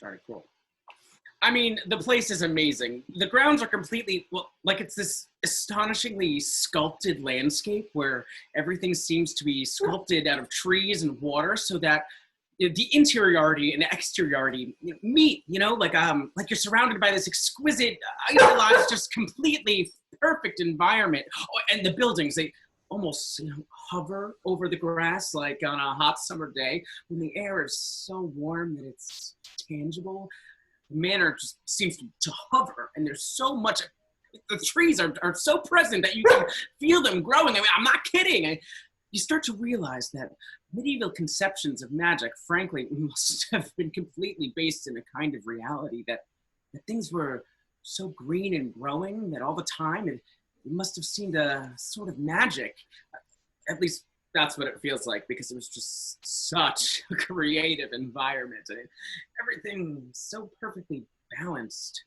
All right, cool. I mean, the place is amazing. The grounds are completely, well, like it's this astonishingly sculpted landscape where everything seems to be sculpted out of trees and water so that the interiority and the exteriority meet, like you're surrounded by this exquisite, idealized, just completely perfect environment. Oh, and the buildings, they almost hover over the grass like on a hot summer day when the air is so warm that it's tangible. The manor just seems to hover, and there's so much. The trees are so present that you can feel them growing. I mean, I'm not kidding. You start to realize that medieval conceptions of magic, frankly, must have been completely based in a kind of reality that things were so green and growing that all the time it must have seemed a sort of magic. At least that's what it feels like, because it was just such a creative environment. I mean, everything so perfectly balanced.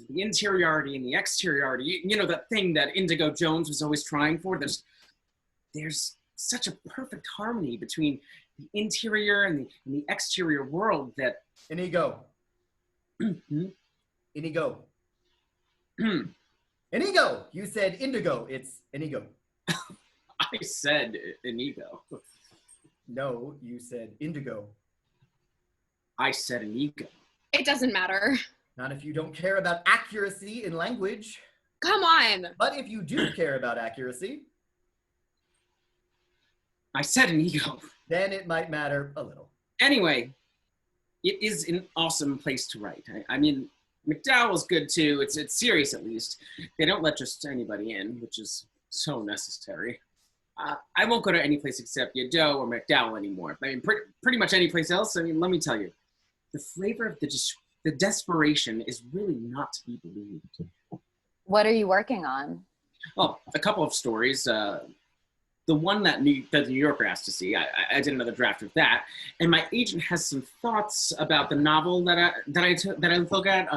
The interiority and the exteriority, that thing that Indigo Jones was always trying for. There's such a perfect harmony between the interior and the exterior world that... Inigo. Mm-hmm. Inigo. Inigo! You said indigo. It's Inigo. I said Inigo. No, you said indigo. I said Inigo. It doesn't matter. Not if you don't care about accuracy in language. Come on. But if you do care about accuracy... I said Inigo. Then it might matter a little. Anyway, it is an awesome place to write. I mean, McDowell's good too. It's serious, at least. They don't let just anybody in, which is so necessary. I won't go to any place except Yadeau or McDowell anymore. I mean, pretty much any place else. I mean, let me tell you, the flavor of the desperation is really not to be believed. What are you working on? Oh, a couple of stories. The one that the New Yorker asked to see, I did another draft of that, and my agent has some thoughts about the novel that I look at.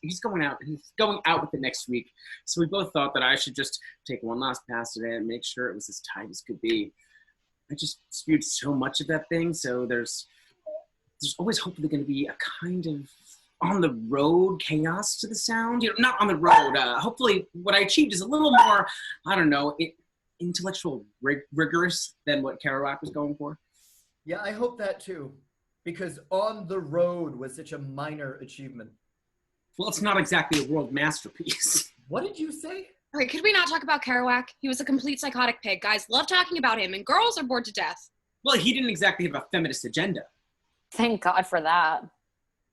He's going out with it next week, so we both thought that I should just take one last pass at it and make sure it was as tight as could be. I just spewed so much of that thing, so there's always hopefully going to be a kind of on the road chaos to the sound. Not on the road. Hopefully, what I achieved is a little more, I don't know, intellectual rigorous than what Kerouac was going for. Yeah, I hope that too, because On the Road was such a minor achievement. Well, it's not exactly a world masterpiece. What did you say? All right, could we not talk about Kerouac? He was a complete psychotic pig. Guys love talking about him, and girls are bored to death. Well, he didn't exactly have a feminist agenda. Thank God for that.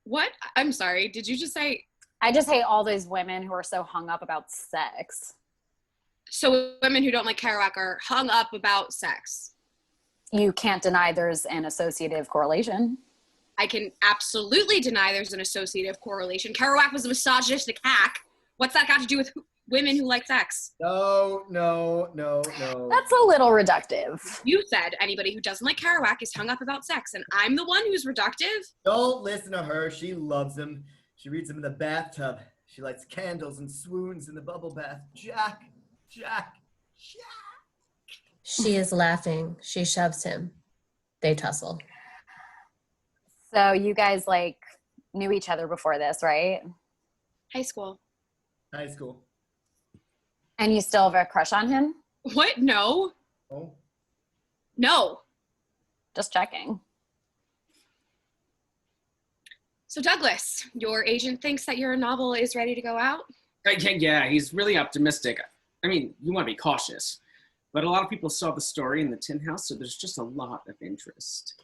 What? I'm sorry, did you just say... I just hate all those women who are so hung up about sex. So women who don't like Kerouac are hung up about sex. You can't deny there's an associative correlation. I can absolutely deny there's an associative correlation. Kerouac was a misogynistic hack. What's that got to do with women who like sex? No. That's a little reductive. You said anybody who doesn't like Kerouac is hung up about sex, and I'm the one who's reductive? Don't listen to her. She loves him. She reads him in the bathtub. She lights candles and swoons in the bubble bath. Jack. She is laughing. She shoves him. They tussle. So you guys knew each other before this, right? High school. And you still have a crush on him? What? No. Oh. No. Just checking. So Douglas, your agent thinks that your novel is ready to go out? Yeah, he's really optimistic. I mean, you want to be cautious, but a lot of people saw the story in the Tin House, so there's just a lot of interest.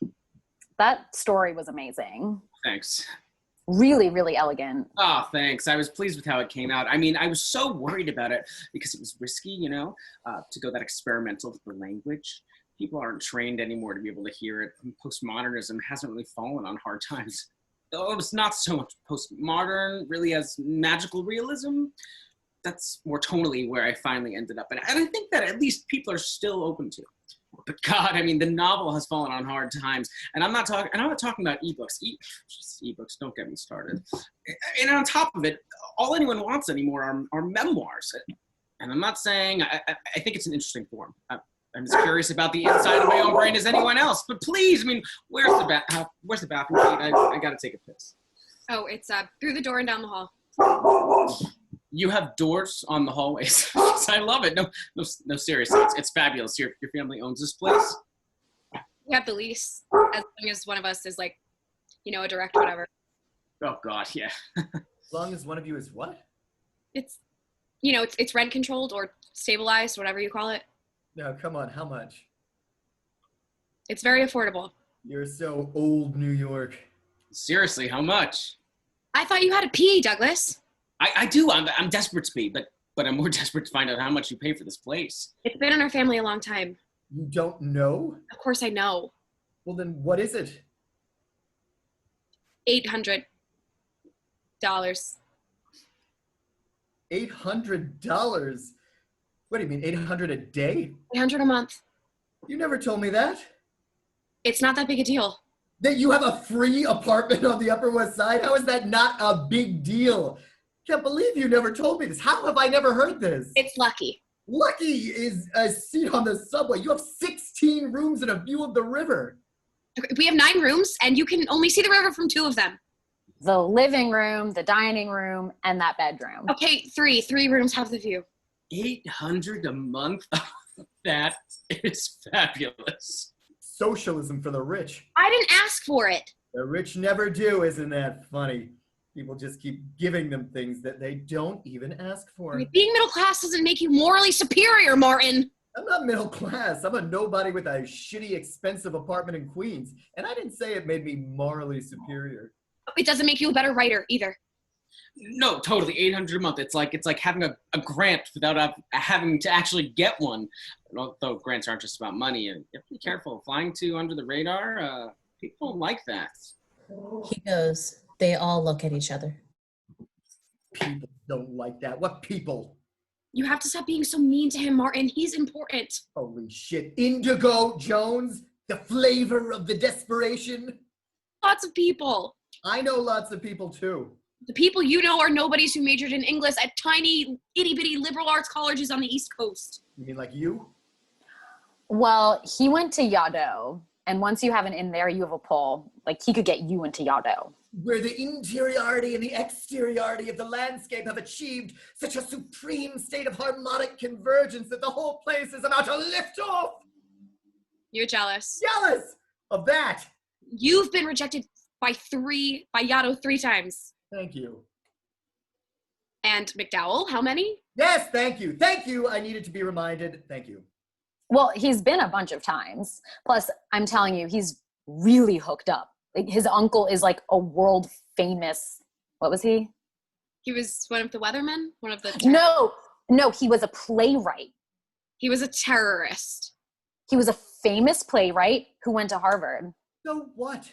That story was amazing. Thanks. Really, really elegant. Oh, thanks. I was pleased with how it came out. I mean, I was so worried about it because it was risky, to go that experimental with the language. People aren't trained anymore to be able to hear it. Postmodernism hasn't really fallen on hard times. Though it's not so much postmodern, really, as magical realism. That's more tonally where I finally ended up. And I think that at least people are still open to it. But God, I mean, the novel has fallen on hard times. And I'm not talking about ebooks. Ebooks, don't get me started. And on top of it, all anyone wants anymore are memoirs. And I'm not saying, I think it's an interesting form. I'm as curious about the inside of my own brain as anyone else. But please, I mean, where's the bathroom? I gotta take a piss. Oh, it's through the door and down the hall. You have doors on the hallways. I love it. No, seriously, it's fabulous. Your family owns this place? We have the lease, as long as one of us is like, a director, whatever. Oh God, yeah. As long as one of you is what? It's, it's rent controlled or stabilized, whatever you call it. No, come on, how much? It's very affordable. You're so old, New York. Seriously, how much? I thought you had a pee, Douglas. I do. I'm desperate to be, but I'm more desperate to find out how much you pay for this place. It's been in our family a long time. You don't know? Of course I know. Well, then what is it? $800. $800? What do you mean, 800 a day? $800 a month. You never told me that. It's not that big a deal. That you have a free apartment on the Upper West Side? How is that not a big deal? Can't believe you never told me this. How have I never heard this? It's lucky. Lucky is a seat on the subway. You have 16 rooms and a view of the river. We have 9 rooms, and you can only see the river from 2 of them. The living room, the dining room, and that bedroom. Okay, 3. 3 rooms have the view. 800 a month? That is fabulous. Socialism for the rich. I didn't ask for it. The rich never do, isn't that funny? People just keep giving them things that they don't even ask for. Being middle class doesn't make you morally superior, Martin. I'm not middle class. I'm a nobody with a shitty, expensive apartment in Queens. And I didn't say it made me morally superior. It doesn't make you a better writer either. No, totally. 800 a month. It's like having a grant without having to actually get one. Although grants aren't just about money. And you have to be careful. Flying too under the radar, people don't like that. He goes. They all look at each other. People don't like that. What people? You have to stop being so mean to him, Martin. He's important. Holy shit. Indigo Jones, the flavor of the desperation. Lots of people. I know lots of people too. The people you know are nobodies who majored in English at tiny, itty-bitty liberal arts colleges on the East Coast. You mean like you? Well, he went to Yaddo, and once you have an in there, you have a pull. Like, he could get you into Yaddo. Where the interiority and the exteriority of the landscape have achieved such a supreme state of harmonic convergence that the whole place is about to lift off. You're jealous. Jealous of that. You've been rejected by Yaddo 3 times. Thank you. And McDowell, how many? Yes, thank you. Thank you. I needed to be reminded. Thank you. Well, he's been a bunch of times. Plus, I'm telling you, he's really hooked up. Like, his uncle is like a world famous, what was he? He was one of the weathermen? One of the... No, he was a playwright. He was a terrorist. He was a famous playwright who went to Harvard. So what?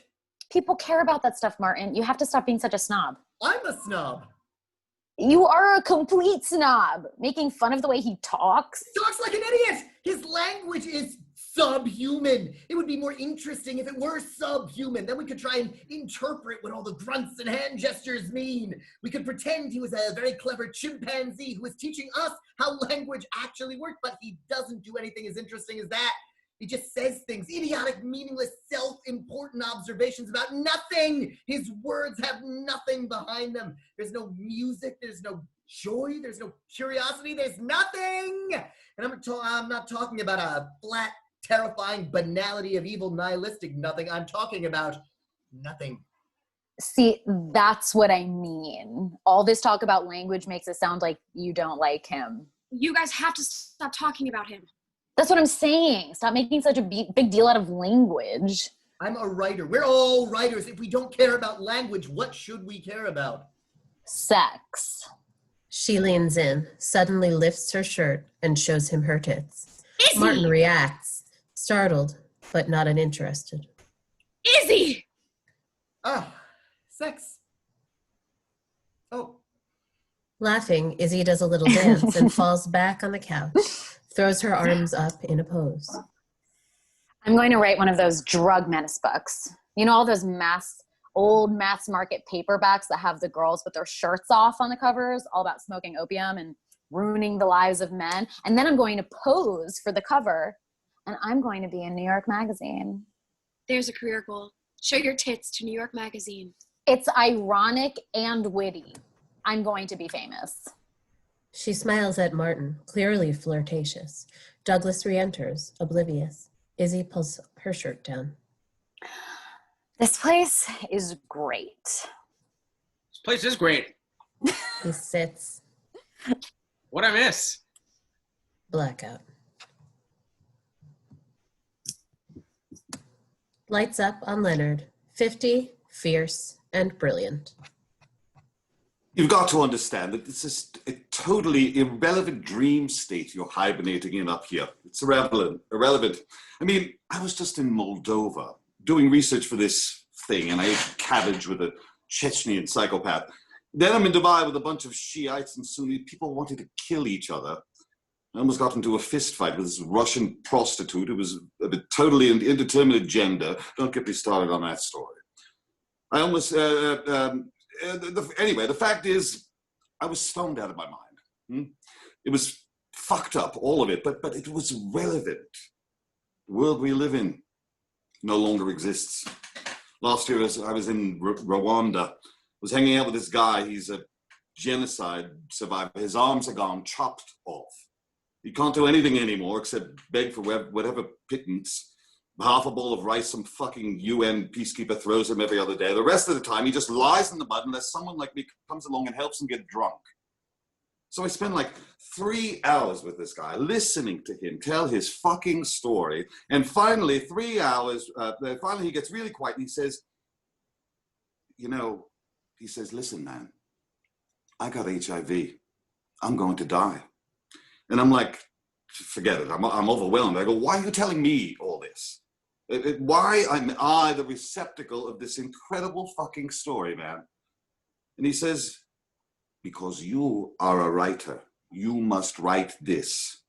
People care about that stuff, Martin. You have to stop being such a snob. I'm a snob. You are a complete snob, making fun of the way he talks. He talks like an idiot. His language is subhuman. It would be more interesting if it were subhuman. Then we could try and interpret what all the grunts and hand gestures mean. We could pretend he was a very clever chimpanzee who was teaching us how language actually worked, but he doesn't do anything as interesting as that. He just says things, idiotic, meaningless, self-important observations about nothing. His words have nothing behind them. There's no music, there's no joy, there's no curiosity, there's nothing. And I'm not talking about a flat, terrifying banality of evil, nihilistic nothing. I'm talking about nothing. See, that's what I mean. All this talk about language makes it sound like you don't like him. You guys have to stop talking about him. That's what I'm saying. Stop making such a big deal out of language. I'm a writer. We're all writers. If we don't care about language, what should we care about? Sex. She leans in, suddenly lifts her shirt, and shows him her tits. Izzy! Martin reacts, startled, but not uninterested. Izzy! Sex. Oh. Laughing, Izzy does a little dance and falls back on the couch, throws her arms up in a pose. I'm going to write one of those drug menace books. You know, all those old mass market paperbacks that have the girls with their shirts off on the covers, all about smoking opium and ruining the lives of men. And then I'm going to pose for the cover, and I'm going to be in New York Magazine. There's a career goal. Show your tits to New York Magazine. It's ironic and witty. I'm going to be famous. She smiles at Martin, clearly flirtatious. Douglas re-enters, oblivious. Izzy pulls her shirt down. This place is great. This place is great. He sits. What'd I miss? Blackout. Lights up on Leonard. 50, fierce, and brilliant. You've got to understand that this is a totally irrelevant dream state you're hibernating in up here. It's irrelevant. I mean, I was just in Moldova doing research for this thing, and I ate cabbage with a Chechnyan psychopath. Then I'm in Dubai with a bunch of Shiites and Sunni people wanting to kill each other. I almost got into a fist fight with this Russian prostitute who was a totally indeterminate gender. Don't get me started on that story. I almost, anyway, the fact is, I was stoned out of my mind. It was fucked up, all of it, but it was relevant. The world we live in no longer exists. Last year, I was in Rwanda, was hanging out with this guy. He's a genocide survivor. His arms are gone, chopped off. He can't do anything anymore except beg for whatever pittance. Half a bowl of rice some fucking UN peacekeeper throws him every other day. The rest of the time, he just lies in the mud unless someone like me comes along and helps him get drunk. So I spend like 3 hours with this guy, listening to him tell his fucking story. And finally, 3 hours, finally he gets really quiet and he says, listen, man, I got HIV. I'm going to die. And I'm like, forget it. I'm overwhelmed. I go, why are you telling me all this? Why am I the receptacle of this incredible fucking story, man? And he says, because you are a writer. You must write this.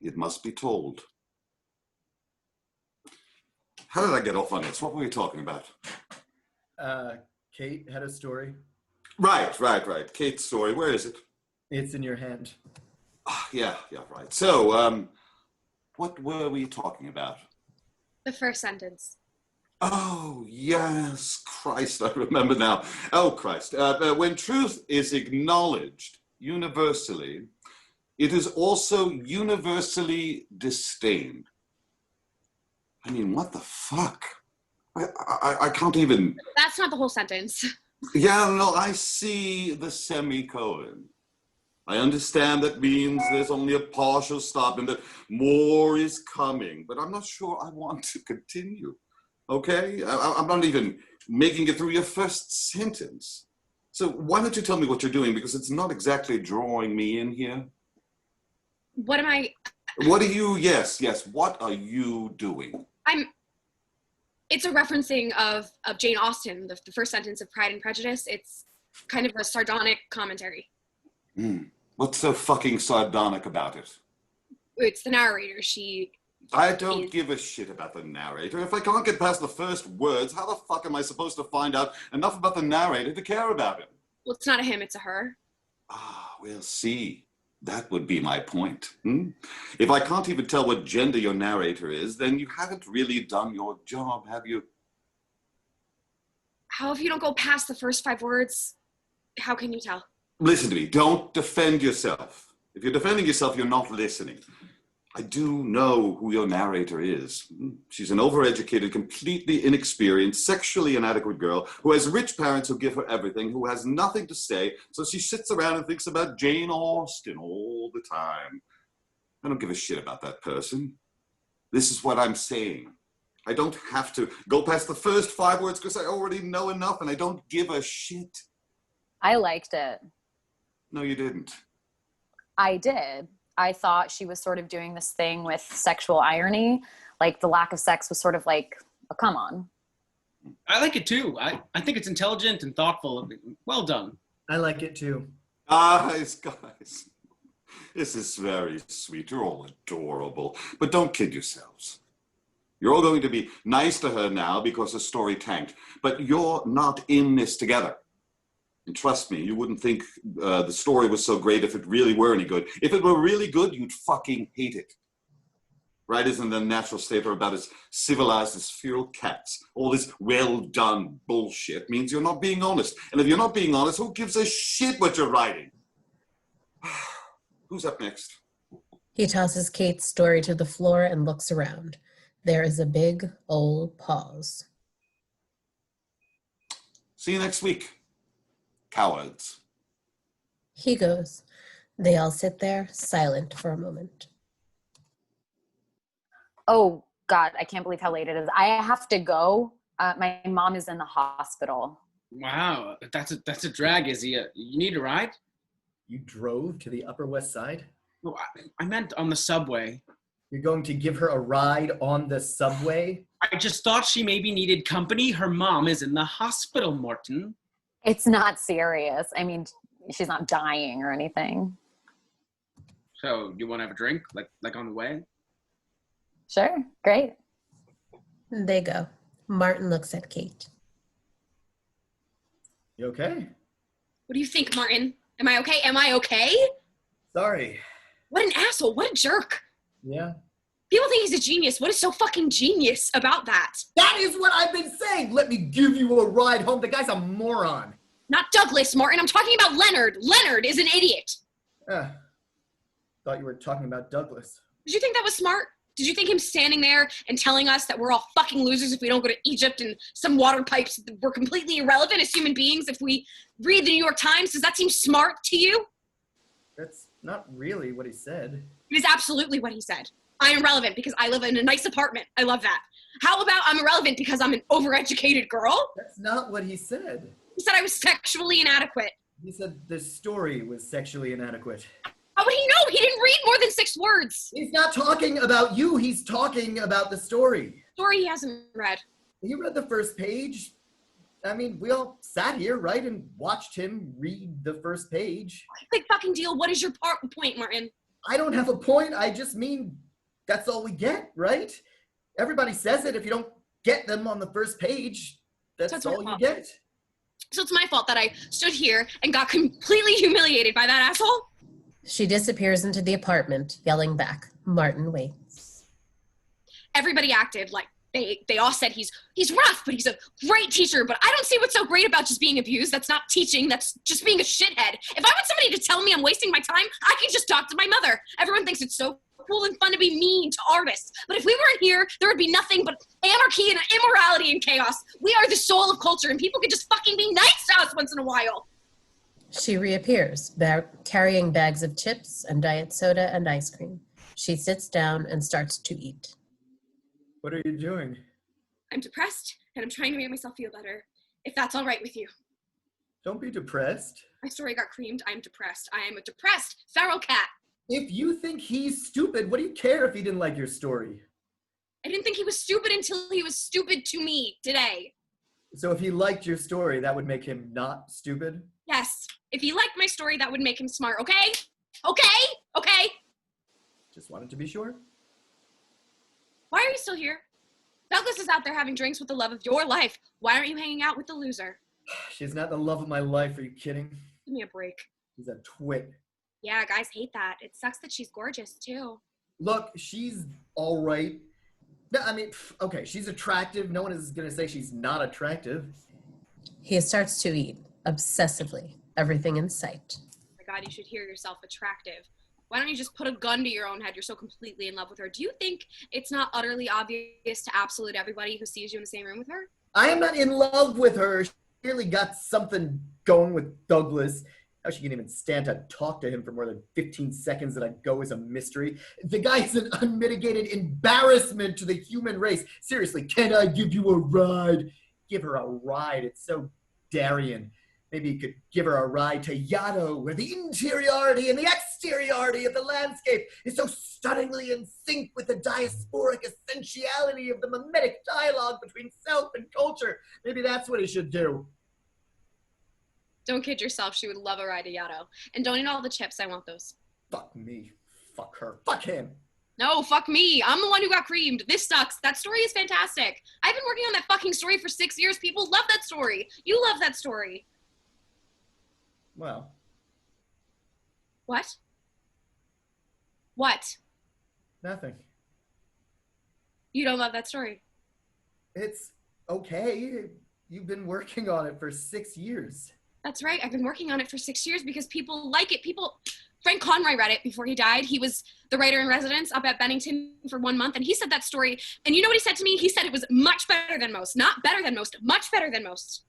It must be told. How did I get off on this? What were we talking about? Kate had a story. Right. Kate's story. Where is it? It's in your hand. Yeah, right. So, what were we talking about? The first sentence. Oh, yes, Christ, I remember now. Oh, Christ. When truth is acknowledged universally, it is also universally disdained. I mean, what the fuck? I can't even... That's not the whole sentence. Yeah, no, I see the semicolon. I understand that means there's only a partial stop and that more is coming, but I'm not sure I want to continue, okay? I'm not even making it through your first sentence. So why don't you tell me what you're doing, because it's not exactly drawing me in here. What am I? What are you, yes, what are you doing? It's a referencing of Jane Austen, the first sentence of Pride and Prejudice. It's kind of a sardonic commentary. What's so fucking sardonic about it? It's the narrator. I don't give a shit about the narrator. If I can't get past the first words, how the fuck am I supposed to find out enough about the narrator to care about him? Well, it's not a him, it's a her. We'll see. That would be my point. If I can't even tell what gender your narrator is, then you haven't really done your job, have you? How if you don't go past the first 5 words, how can you tell? Listen to me. Don't defend yourself. If you're defending yourself, you're not listening. I do know who your narrator is. She's an overeducated, completely inexperienced, sexually inadequate girl who has rich parents who give her everything, who has nothing to say, so she sits around and thinks about Jane Austen all the time. I don't give a shit about that person. This is what I'm saying. I don't have to go past the first 5 words because I already know enough and I don't give a shit. I liked it. No, you didn't. I did. I thought she was sort of doing this thing with sexual irony. Like the lack of sex was sort of like, oh, come on. I like it too. I think it's intelligent and thoughtful. Well done. I like it too. Guys. This is very sweet. You're all adorable. But don't kid yourselves. You're all going to be nice to her now because the story tanked. But you're not in this together. And trust me, you wouldn't think the story was so great if it really were any good. If it were really good, you'd fucking hate it. right? Isn't the natural state are about as civilized as feral cats. All this well-done bullshit means you're not being honest. And if you're not being honest, who gives a shit what you're writing? Who's up next? He tosses Kate's story to the floor and looks around. There is a big old pause. See you next week, cowards. He goes. They all sit there, silent for a moment. Oh, God, I can't believe how late it is. I have to go. My mom is in the hospital. Wow, that's a drag, Izzy. You need a ride? You drove to the Upper West Side? No, I meant on the subway. You're going to give her a ride on the subway? I just thought she maybe needed company. Her mom is in the hospital, Morton. It's not serious. I mean, she's not dying or anything. So, you want to have a drink, like on the way? Sure, great. They go. Martin looks at Kate. You okay? What do you think, Martin? Am I okay? Am I okay? Sorry. What an asshole. What a jerk. Yeah? People think he's a genius. What is so fucking genius about that? That is what I've been saying! Let me give you a ride home. The guy's a moron. Not Douglas, Martin. I'm talking about Leonard. Leonard is an idiot. Thought you were talking about Douglas. Did you think that was smart? Did you think him standing there and telling us that we're all fucking losers if we don't go to Egypt and some water pipes, we're completely irrelevant as human beings if we read the New York Times? Does that seem smart to you? That's not really what he said. It is absolutely what he said. I am relevant because I live in a nice apartment. I love that. How about I'm irrelevant because I'm an overeducated girl? That's not what he said. He said I was sexually inadequate. He said the story was sexually inadequate. How would he know? He didn't read more than 6 words. He's not talking about you. He's talking about the story. Story he hasn't read. He read the first page. I mean, we all sat here, right, and watched him read the first page. Big fucking deal. What is your point, Martin? I don't have a point. I just mean that's all we get, right? Everybody says it. If you don't get them on the first page, that's all you get. So it's my fault that I stood here and got completely humiliated by that asshole? She disappears into the apartment, yelling back. Martin waits. Everybody acted like they all said he's rough, but he's a great teacher. But I don't see what's so great about just being abused. That's not teaching. That's just being a shithead. If I want somebody to tell me I'm wasting my time, I can just talk to my mother. Everyone thinks it's so cool and fun to be mean to artists. But if we weren't here, there would be nothing but anarchy and immorality and chaos. We are the soul of culture, and people could just fucking be nice to us once in a while. She reappears, carrying bags of chips and diet soda and ice cream. She sits down and starts to eat. What are you doing? I'm depressed, and I'm trying to make myself feel better, if that's all right with you. Don't be depressed. My story got creamed. I'm depressed. I am a depressed feral cat. If you think he's stupid, what do you care if he didn't like your story? I didn't think he was stupid until he was stupid to me today. So if he liked your story, that would make him not stupid? Yes. If he liked my story, that would make him smart, okay? Okay? Just wanted to be sure. Why are you still here? Douglas is out there having drinks with the love of your life. Why aren't you hanging out with the loser? She's not the love of my life. Are you kidding? Give me a break. She's a twit. Yeah, guys hate that. It sucks that she's gorgeous, too. Look, she's all right. No, I mean, okay, she's attractive. No one is going to say she's not attractive. He starts to eat, obsessively, everything in sight. Oh my God, you should hear yourself attractive. Why don't you just put a gun to your own head? You're so completely in love with her. Do you think it's not utterly obvious to absolute everybody who sees you in the same room with her? I am not in love with her. She clearly got something going with Douglas. How she can even stand to talk to him for more than 15 seconds that I'd go is a mystery. The guy's an unmitigated embarrassment to the human race. Seriously, can I give you a ride? Give her a ride. It's so Darien. Maybe you could give her a ride to Yaddo, where the interiority and the exteriority of the landscape is so stunningly in sync with the diasporic essentiality of the mimetic dialogue between self and culture. Maybe that's what he should do. Don't kid yourself. She would love a ride to Yaddo. And don't eat all the chips. I want those. Fuck me. Fuck her. Fuck him. No, fuck me. I'm the one who got creamed. This sucks. That story is fantastic. I've been working on that fucking story for 6 years. People love that story. You love that story. Well, What? What? nothing. You don't love that story. It's okay. You've been working on it for 6 years. That's right. I've been working on it for 6 years because people like it. Frank Conroy read it before he died. He was the writer in residence up at Bennington for 1 month, and he said that story. And you know what he said to me? He said it was much better than most. Not better than most, much better than most.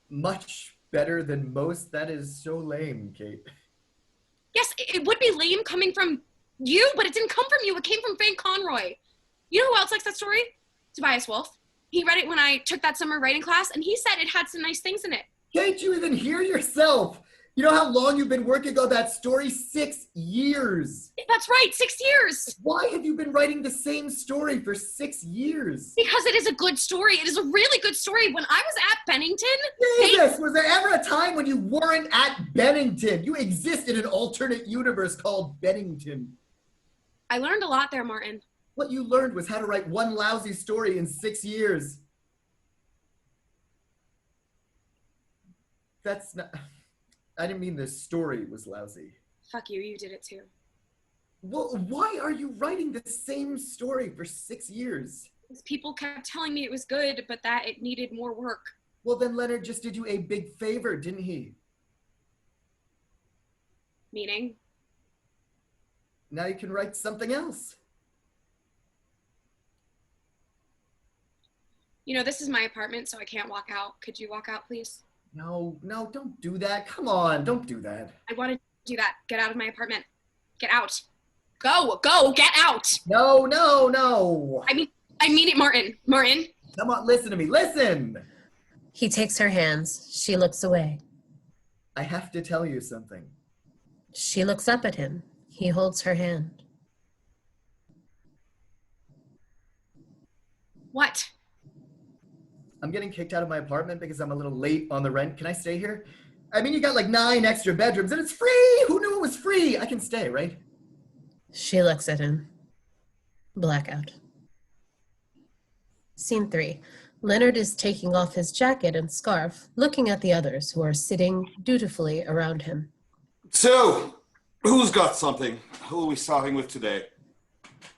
Much better than most? That is so lame, Kate. Yes, it would be lame coming from you, but it didn't come from you. It came from Frank Conroy. You know who else likes that story? Tobias Wolff. He read it when I took that summer writing class, and he said it had some nice things in it. Can't you even hear yourself? You know how long you've been working on that story? 6 years. That's right, 6 years. Why have you been writing the same story for 6 years? Because it is a good story. It is a really good story. When I was at Bennington... Jesus, was there ever a time when you weren't at Bennington? You exist in an alternate universe called Bennington. I learned a lot there, Martin. What you learned was how to write one lousy story in 6 years. That's not... I didn't mean the story was lousy. Fuck you, you did it too. Well, why are you writing the same story for 6 years? Because people kept telling me it was good, but that it needed more work. Well, then Leonard just did you a big favor, didn't he? Meaning? Now you can write something else. You know, this is my apartment, so I can't walk out. Could you walk out, please? No, don't do that. Come on, don't do that. I want to do that. Get out of my apartment. Get out. Go, get out. No. I mean it, Martin. Martin. Come on, listen to me, listen. He takes her hands. She looks away. I have to tell you something. She looks up at him. He holds her hand. What? I'm getting kicked out of my apartment because I'm a little late on the rent. Can I stay here? I mean, you got like 9 extra bedrooms and it's free. Who knew it was free? I can stay, right? She looks at him. Blackout. Scene 3. Leonard is taking off his jacket and scarf, looking at the others who are sitting dutifully around him. So, who's got something? Who are we starting with today?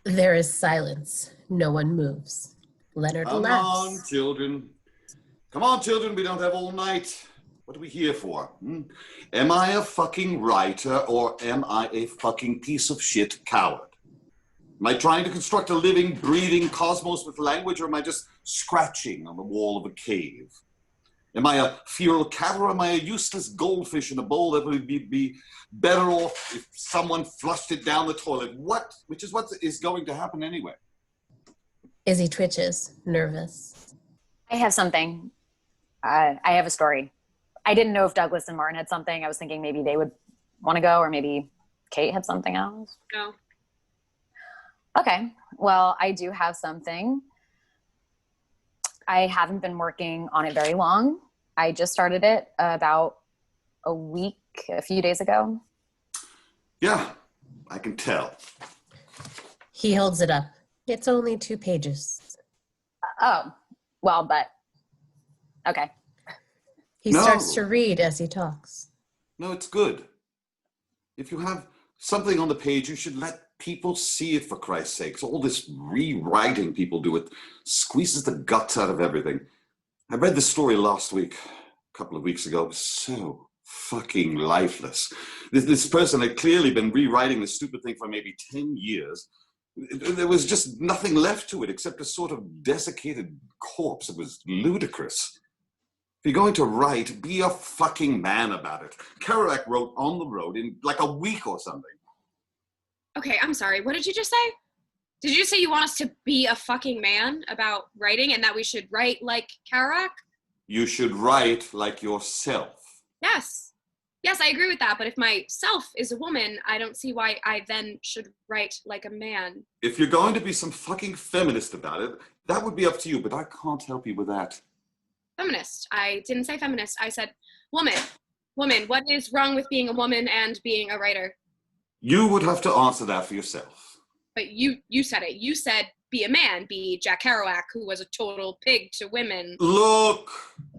There is silence. No one moves. Leonard Come laughs. on, children. Come on, children, we don't have all night. What are we here for? Am I a fucking writer or am I a fucking piece of shit coward? Am I trying to construct a living, breathing cosmos with language, or am I just scratching on the wall of a cave? Am I a feral cat or am I a useless goldfish in a bowl that would be better off if someone flushed it down the toilet? Which is what is going to happen anyway. Izzy twitches, nervous. I have something. I have a story. I didn't know if Douglas and Martin had something. I was thinking maybe they would want to go, or maybe Kate had something else. No. Okay. Well, I do have something. I haven't been working on it very long. I just started it about a few days ago. Yeah, I can tell. He holds it up. It's only 2 pages. Oh, well, but okay. He No. starts to read as he talks. No, it's good. If you have something on the page, you should let people see it, for Christ's sakes. All this rewriting people do, it squeezes the guts out of everything. I read the story last week, a couple of weeks ago. It was so fucking lifeless. This person had clearly been rewriting this stupid thing for maybe 10 years. There was just nothing left to it except a sort of desiccated corpse. It was ludicrous. If you're going to write, be a fucking man about it. Kerouac wrote On the Road in like a week or something. Okay, I'm sorry. What did you just say? Did you say you want us to be a fucking man about writing and that we should write like Kerouac? You should write like yourself. Yes. Yes, I agree with that. But if my self is a woman, I don't see why I then should write like a man. If you're going to be some fucking feminist about it, that would be up to you, but I can't help you with that. Feminist. I didn't say feminist. I said woman. Woman. What is wrong with being a woman and being a writer? You would have to answer that for yourself. But you said it. You said be a man, be Jack Kerouac, who was a total pig to women. Look,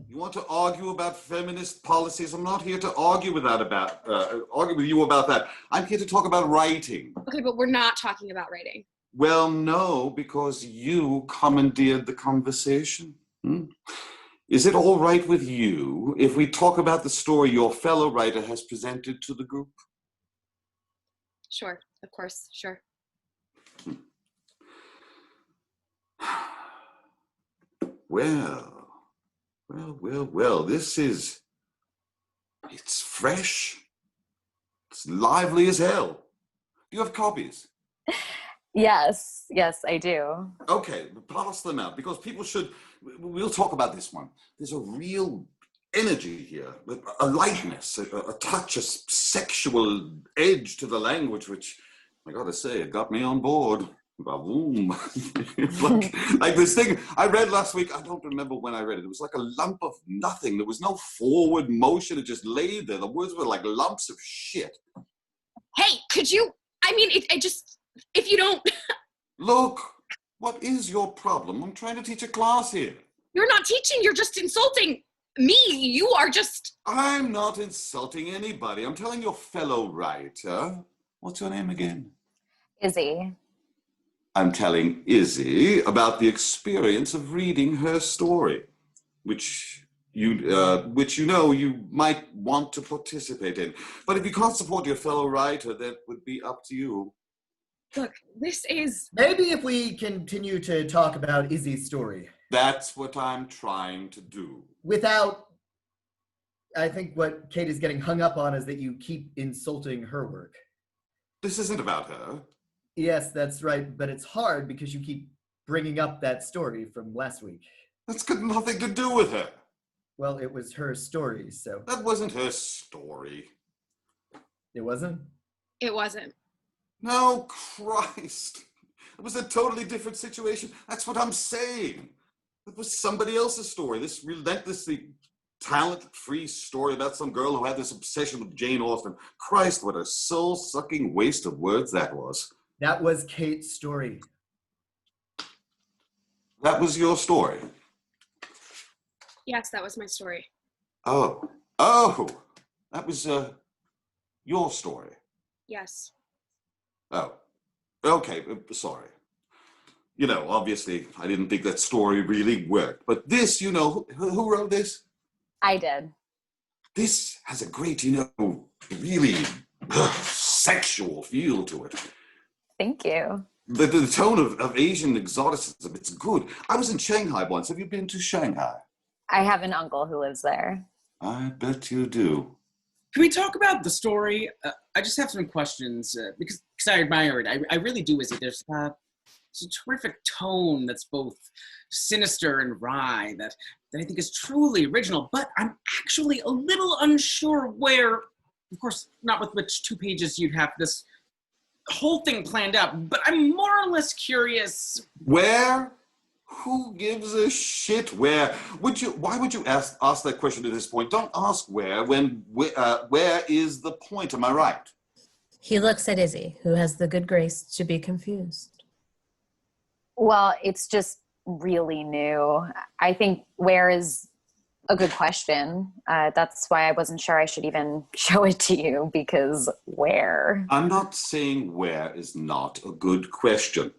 you want to argue about feminist policies? I'm not here to argue with you about that. I'm here to talk about writing. Okay, but we're not talking about writing. Well, no, because you commandeered the conversation. Is it all right with you if we talk about the story your fellow writer has presented to the group? Sure, of course, sure. Well, it's fresh. It's lively as hell. Do you have copies? Yes, I do. Okay, pass them out because we'll talk about this one. There's a real energy here, a lightness, a touch, a sexual edge to the language, which I gotta say, it got me on board. Boom. like this thing I read last week, I don't remember when I read it. It was like a lump of nothing. There was no forward motion. It just laid there. The words were like lumps of shit. Hey, could you, if you don't... Look, what is your problem? I'm trying to teach a class here. You're not teaching, you're just insulting me. You are just... I'm not insulting anybody. I'm telling your fellow writer. What's your name again? Izzy. I'm telling Izzy about the experience of reading her story, which you know you might want to participate in. But if you can't support your fellow writer, that would be up to you. Look, this is... Maybe if we continue to talk about Izzy's story. That's what I'm trying to do. Without, I think what Kate is getting hung up on is that you keep insulting her work. This isn't about her. Yes, that's right, but it's hard because you keep bringing up that story from last week. That's got nothing to do with her. Well, it was her story, so... That wasn't her story. It wasn't? It wasn't. No, Christ. It was a totally different situation. That's what I'm saying. It was somebody else's story. This relentlessly talent-free story about some girl who had this obsession with Jane Austen. Christ, what a soul-sucking waste of words that was. That was Kate's story. That was your story? Yes, that was my story. Oh, that was your story? Yes. Oh, okay, sorry. You know, obviously, I didn't think that story really worked. But this, you know, who wrote this? I did. This has a great, you know, really sexual feel to it. Thank you. The tone of Asian exoticism, it's good. I was in Shanghai once. Have you been to Shanghai? I have an uncle who lives there. I bet you do. Can we talk about the story? I just have some questions because I admire it. I really do, Izzy. There's a terrific tone that's both sinister and wry that I think is truly original, but I'm actually a little unsure where, of course, not with which 2 pages you'd have this whole thing planned out, but I'm more or less curious. Where? Who gives a shit where? Why would you ask that question at this point? Don't ask where where is the point? Am I right? He looks at Izzy, who has the good grace to be confused. Well, it's just really new. I think where is a good question. That's why I wasn't sure I should even show it to you, because where? I'm not saying where is not a good question,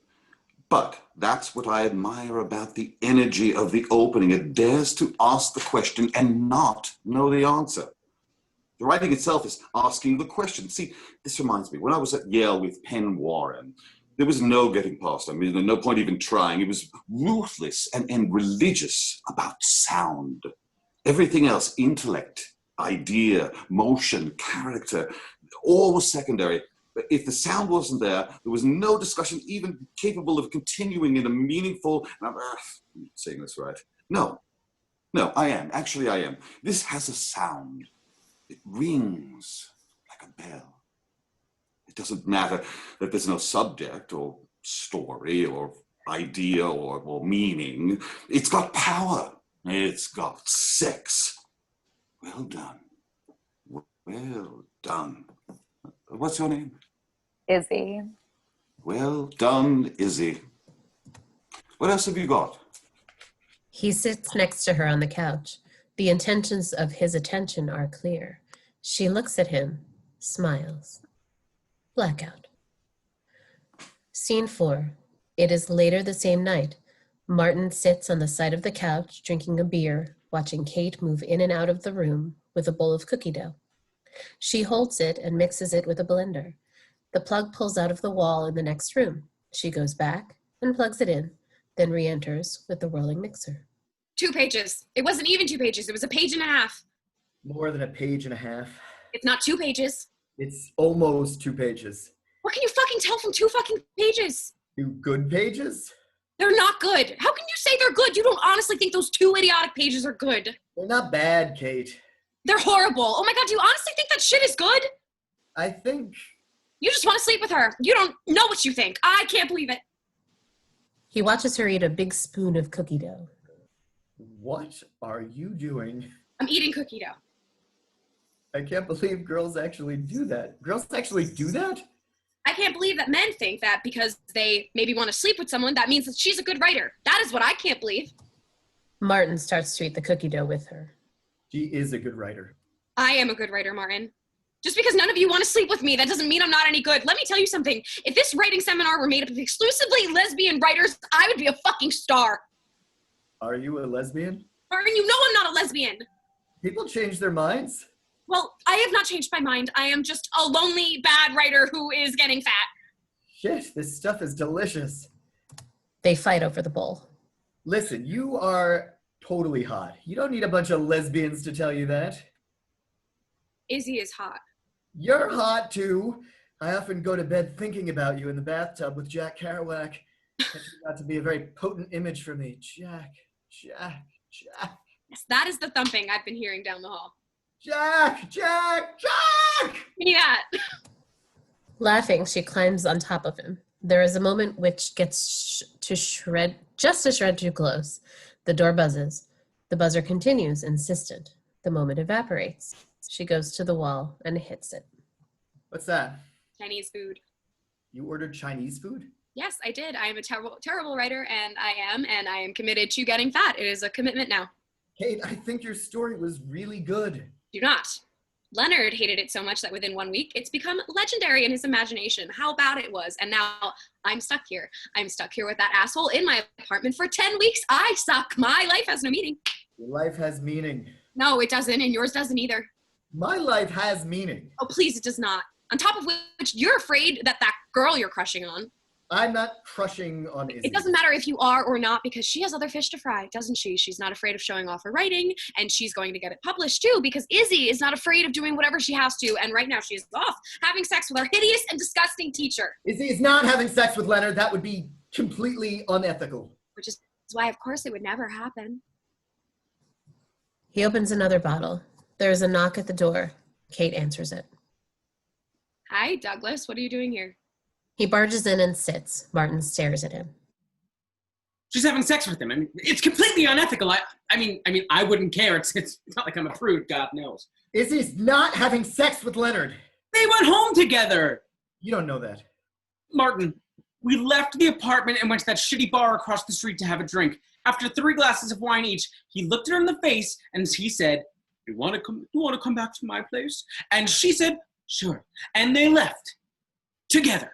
but that's what I admire about the energy of the opening. It dares to ask the question and not know the answer. The writing itself is asking the question. See, this reminds me, when I was at Yale with Penn Warren, there was no getting past. I mean, no point even trying. It was ruthless and religious about sound. Everything else, intellect, idea, motion, character, all was secondary. But if the sound wasn't there, there was no discussion even capable of continuing in a meaningful, I'm saying this right. No, I am. Actually, I am. This has a sound. It rings like a bell. It doesn't matter that there's no subject or story or idea or meaning. It's got power. It's got sex. Well done. Well done. What's your name? Izzy. Well done, Izzy. What else have you got? He sits next to her on the couch. The intentions of his attention are clear. She looks at him, smiles. Blackout. Scene 4, It is later the same night. Martin sits on the side of the couch, drinking a beer, watching Kate move in and out of the room with a bowl of cookie dough. She holds it and mixes it with a blender. The plug pulls out of the wall in the next room. She goes back and plugs it in, then re-enters with the whirling mixer. 2 pages. It wasn't even 2 pages. It was a page and a half. More than a page and a half. It's not 2 pages. It's almost 2 pages. What can you fucking tell from 2 fucking pages? 2 good pages? They're not good. How can you say they're good? You don't honestly think those 2 idiotic pages are good. They're not bad, Kate. They're horrible. Oh my God, do you honestly think that shit is good? I think... You just want to sleep with her. You don't know what you think. I can't believe it. He watches her eat a big spoon of cookie dough. What are you doing? I'm eating cookie dough. I can't believe girls actually do that. Girls actually do that? I can't believe that men think that because they maybe want to sleep with someone, that means that she's a good writer. That is what I can't believe. Martin starts to eat the cookie dough with her. She is a good writer. I am a good writer, Martin. Just because none of you want to sleep with me, that doesn't mean I'm not any good. Let me tell you something. If this writing seminar were made up of exclusively lesbian writers, I would be a fucking star. Are you a lesbian? Martin, you know I'm not a lesbian. People change their minds. Well, I have not changed my mind. I am just a lonely, bad writer who is getting fat. Shit, this stuff is delicious. They fight over the bowl. Listen, you are totally hot. You don't need a bunch of lesbians to tell you that. Izzy is hot. You're hot too. I often go to bed thinking about you in the bathtub with Jack Kerouac. That turned out to be a very potent image for me. Jack. Yes, that is the thumping I've been hearing down the hall. Jack! Give me that. Laughing, she climbs on top of him. There is a moment which gets just a shred too close. The door buzzes. The buzzer continues, insistent. The moment evaporates. She goes to the wall and hits it. What's that? Chinese food. You ordered Chinese food? Yes, I did. I am a terrible, terrible writer, and I am committed to getting fat. It is a commitment now. Kate, I think your story was really good. Do not. Leonard hated it so much that within 1 week, it's become legendary in his imagination how bad it was. And now I'm stuck here. I'm stuck here with that asshole in my apartment for 10 weeks. I suck. My life has no meaning. Your life has meaning. No, it doesn't, and yours doesn't either. My life has meaning. Oh, please, it does not. On top of which, you're afraid that that girl you're crushing on. I'm not crushing on Izzy. It doesn't matter if you are or not, because she has other fish to fry, doesn't she? She's not afraid of showing off her writing, and she's going to get it published too, because Izzy is not afraid of doing whatever she has to, and right now she is off having sex with our hideous and disgusting teacher. Izzy is not having sex with Leonard. That would be completely unethical. Which is why, of course, it would never happen. He opens another bottle. There is a knock at the door. Kate answers it. Hi, Douglas. What are you doing here? He barges in and sits. Martin stares at him. She's having sex with him. I mean, it's completely unethical. I mean, I wouldn't care. It's not like I'm a prude, God knows. Izzy's not having sex with Leonard. They went home together. You don't know that. Martin, we left the apartment and went to that shitty bar across the street to have a drink. After 3 glasses of wine each, he looked at her in the face and he said, You want to come back to my place? And she said, sure. And they left together.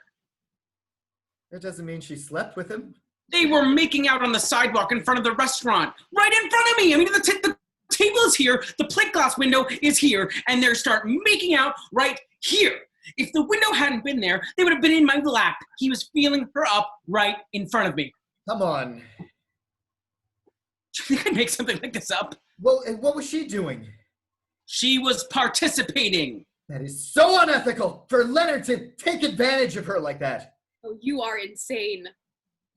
That doesn't mean she slept with him. They were making out on the sidewalk in front of the restaurant, right in front of me. I mean, the table is here, the plate glass window is here, and they start making out right here. If the window hadn't been there, they would have been in my lap. He was feeling her up right in front of me. Come on. Do you think I'd make something like this up? Well, and what was she doing? She was participating. That is so unethical for Leonard to take advantage of her like that. Oh, you are insane.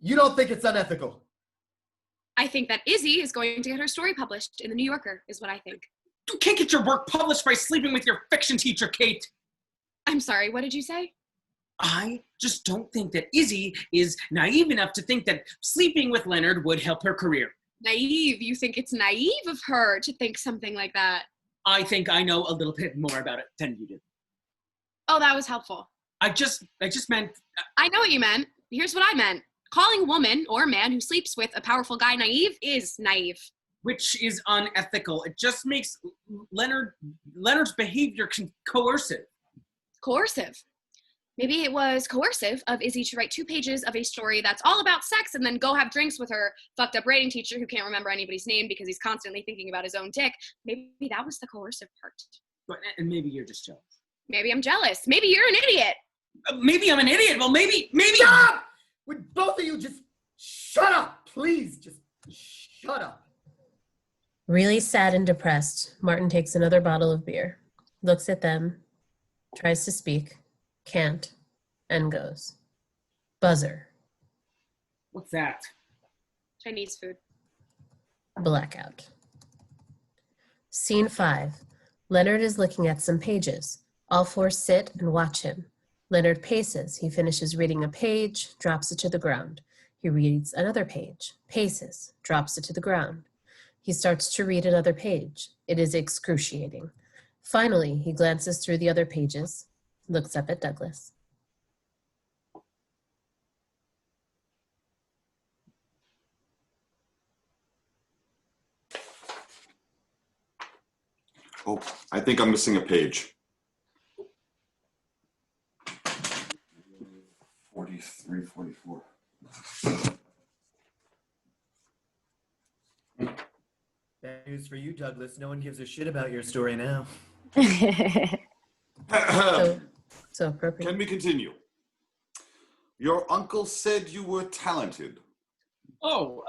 You don't think it's unethical? I think that Izzy is going to get her story published in the New Yorker, is what I think. You can't get your work published by sleeping with your fiction teacher, Kate. I'm sorry, what did you say? I just don't think that Izzy is naive enough to think that sleeping with Leonard would help her career. Naive? You think it's naive of her to think something like that? I think I know a little bit more about it than you do. Oh, that was helpful. I just meant... I know what you meant. Here's what I meant. Calling a woman or a man who sleeps with a powerful guy naive is naive. Which is unethical. It just makes Leonard's behavior coercive. Coercive. Maybe it was coercive of Izzy to write 2 pages of a story that's all about sex and then go have drinks with her fucked up writing teacher who can't remember anybody's name because he's constantly thinking about his own dick. Maybe that was the coercive part. And maybe you're just jealous. Maybe I'm jealous. Maybe you're an idiot. Maybe I'm an idiot. Well, maybe. Stop! Would both of you just shut up, please? Just shut up. Really sad and depressed, Martin takes another bottle of beer, looks at them, tries to speak, can't, and goes. Buzzer. What's that? Chinese food. Blackout. Scene 5. Leonard is looking at some pages. All 4 sit and watch him. Leonard paces. He finishes reading a page, drops it to the ground. He reads another page, paces, drops it to the ground. He starts to read another page. It is excruciating. Finally, he glances through the other pages, looks up at Douglas. Oh, I think I'm missing a page. 43, 44. Bad news for you, Douglas. No one gives a shit about your story now. So appropriate. Can we continue? Your uncle said you were talented. Oh,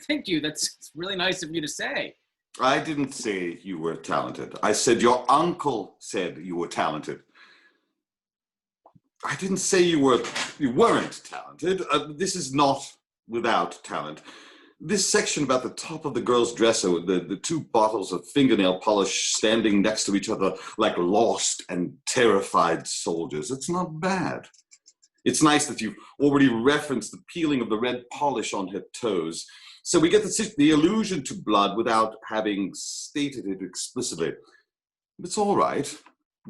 thank you. That's really nice of you to say. I didn't say you were talented. I said your uncle said you were talented. I didn't say you weren't talented. This is not without talent. This section about the top of the girl's dresser with the 2 bottles of fingernail polish standing next to each other like lost and terrified soldiers. It's not bad. It's nice that you've already referenced the peeling of the red polish on her toes. So we get the allusion to blood without having stated it explicitly. It's all right.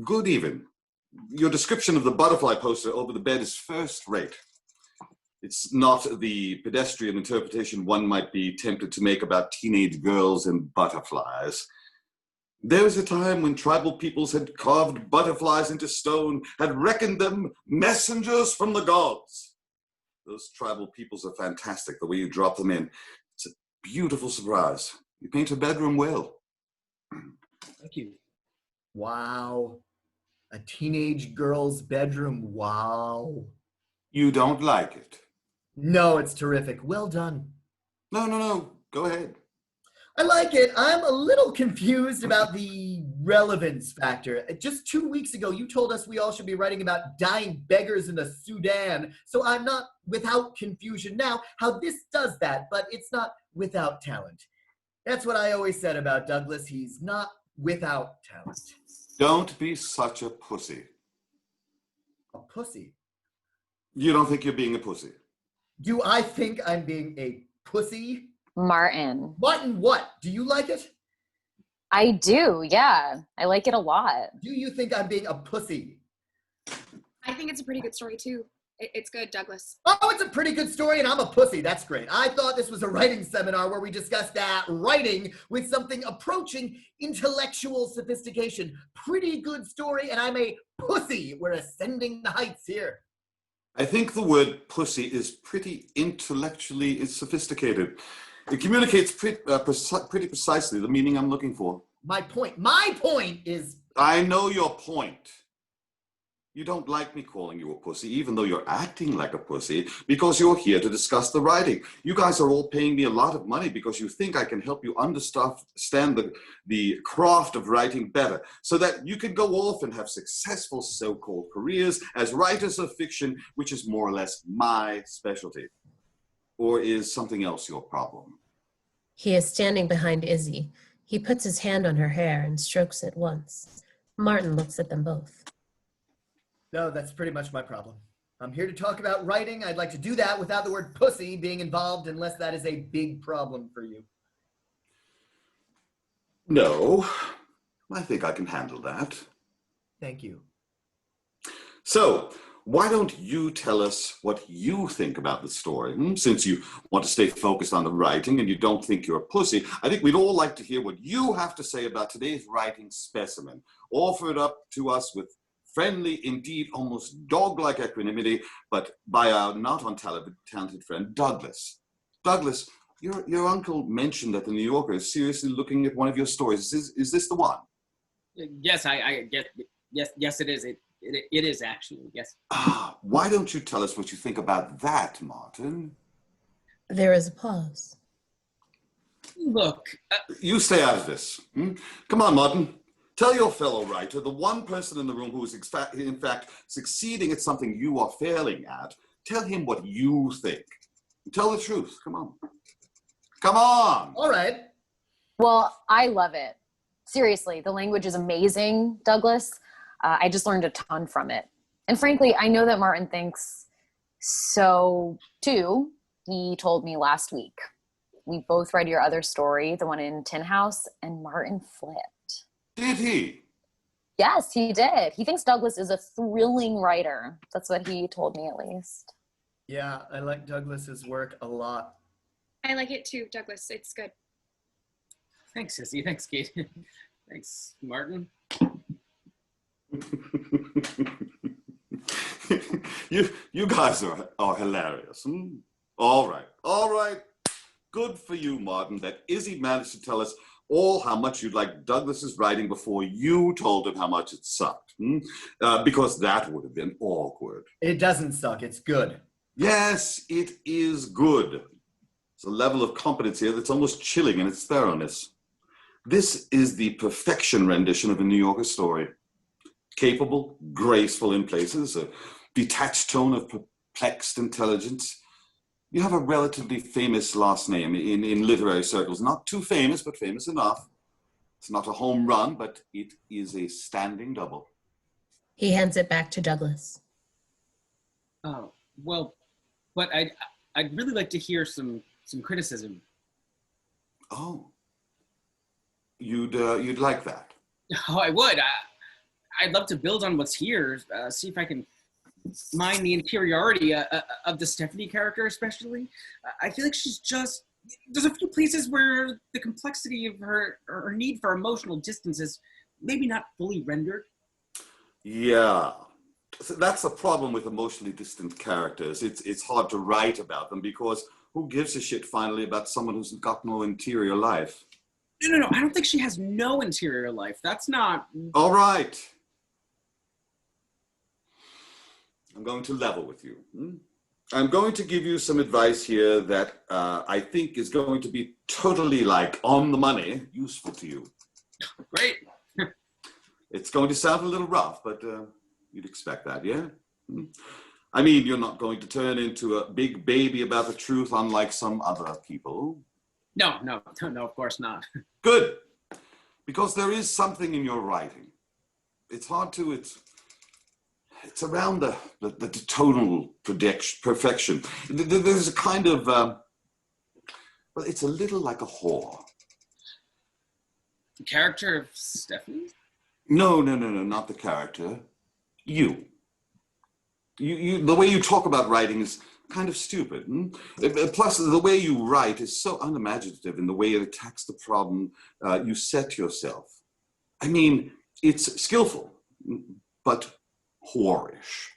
Good even. Your description of the butterfly poster over the bed is first rate. It's not the pedestrian interpretation one might be tempted to make about teenage girls and butterflies. There was a time when tribal peoples had carved butterflies into stone, had reckoned them messengers from the gods. Those tribal peoples are fantastic, the way you drop them in. It's a beautiful surprise. You paint a bedroom well. Thank you. Wow. A teenage girl's bedroom. Wow. You don't like it? No, it's terrific. Well done. No. Go ahead. I like it. I'm a little confused about the relevance factor. Just 2 weeks ago, you told us we all should be writing about dying beggars in the Sudan. So I'm not without confusion now how this does that, but it's not without talent. That's what I always said about Douglas. He's not without talent. Don't be such a pussy. A pussy? You don't think you're being a pussy? Do I think I'm being a pussy? Martin. Martin, what? Do you like it? I do, yeah. I like it a lot. Do you think I'm being a pussy? I think it's a pretty good story, too. It's good, Douglas. Oh, it's a pretty good story, and I'm a pussy. That's great. I thought this was a writing seminar where we discussed writing with something approaching intellectual sophistication. Pretty good story, and I'm a pussy. We're ascending the heights here. I think the word pussy is pretty intellectually sophisticated. It communicates pretty precisely the meaning I'm looking for. My point is... I know your point. You don't like me calling you a pussy, even though you're acting like a pussy, because you're here to discuss the writing. You guys are all paying me a lot of money because you think I can help you understand the craft of writing better, so that you can go off and have successful so-called careers as writers of fiction, which is more or less my specialty. Or is something else your problem? He is standing behind Izzy. He puts his hand on her hair and strokes it once. Martin looks at them both. No, that's pretty much my problem. I'm here to talk about writing. I'd like to do that without the word pussy being involved, unless that is a big problem for you. No, I think I can handle that. Thank you. So, why don't you tell us what you think about the story? Since you want to stay focused on the writing and you don't think you're a pussy, I think we'd all like to hear what you have to say about today's writing specimen. Offer it up to us with friendly, indeed almost dog-like equanimity, but by our not untalented friend, Douglas. Douglas, your uncle mentioned that the New Yorker is seriously looking at one of your stories. Is this the one? Yes, I get. Yes, it is. It is actually. Yes. Why don't you tell us what you think about that, Martin? There is a pause. Look. You stay out of this. Come on, Martin. Tell your fellow writer, the one person in the room who is in fact succeeding at something you are failing at, tell him what you think. Tell the truth. Come on. Come on. All right. Well, I love it. Seriously, the language is amazing, Douglas. I just learned a ton from it. And frankly, I know that Martin thinks so too. He told me last week. We both read your other story, the one in Tin House, and Martin flipped. Did he? Yes, he did. He thinks Douglas is a thrilling writer. That's what he told me, at least. Yeah, I like Douglas's work a lot. I like it too, Douglas. It's good. Thanks, Izzy. Thanks, Kate. Thanks, Martin. you guys are hilarious. All right. Good for you, Martin, that Izzy managed to tell us all how much you liked Douglas's writing before you told him how much it sucked. Because that would have been awkward. It doesn't suck. It's good. Yes, it is good. It's a level of competence here that's almost chilling in its thoroughness. This is the perfection rendition of a New Yorker story. Capable, graceful in places, a detached tone of perplexed intelligence. You have a relatively famous last name in literary circles. Not too famous, but famous enough. It's not a home run, but it is a standing double. He hands it back to Douglas. Oh, well, but I'd really like to hear some criticism. Oh, you'd like that? Oh, I would. I'd love to build on what's here. See if I can mine the interiority of the Stephanie character, especially. I feel like she's just. There's a few places where the complexity of her need for emotional distance is maybe not fully rendered. Yeah. So that's the problem with emotionally distant characters. It's hard to write about them because who gives a shit finally about someone who's got no interior life? No. I don't think she has no interior life. That's not. All right. I'm going to level with you. I'm going to give you some advice here that I think is going to be totally on the money, useful to you. Great. It's going to sound a little rough, but you'd expect that, yeah? I mean, you're not going to turn into a big baby about the truth unlike some other people. No, of course not. Good. Because there is something in your writing. It's hard to, it's around the tonal perfection. There's a kind of, well, it's a little like a whore. The character of Stephanie? No, not the character. You. The way you talk about writing is kind of stupid. Plus, the way you write is so unimaginative in the way it attacks the problem you set yourself. I mean, it's skillful, but whorish.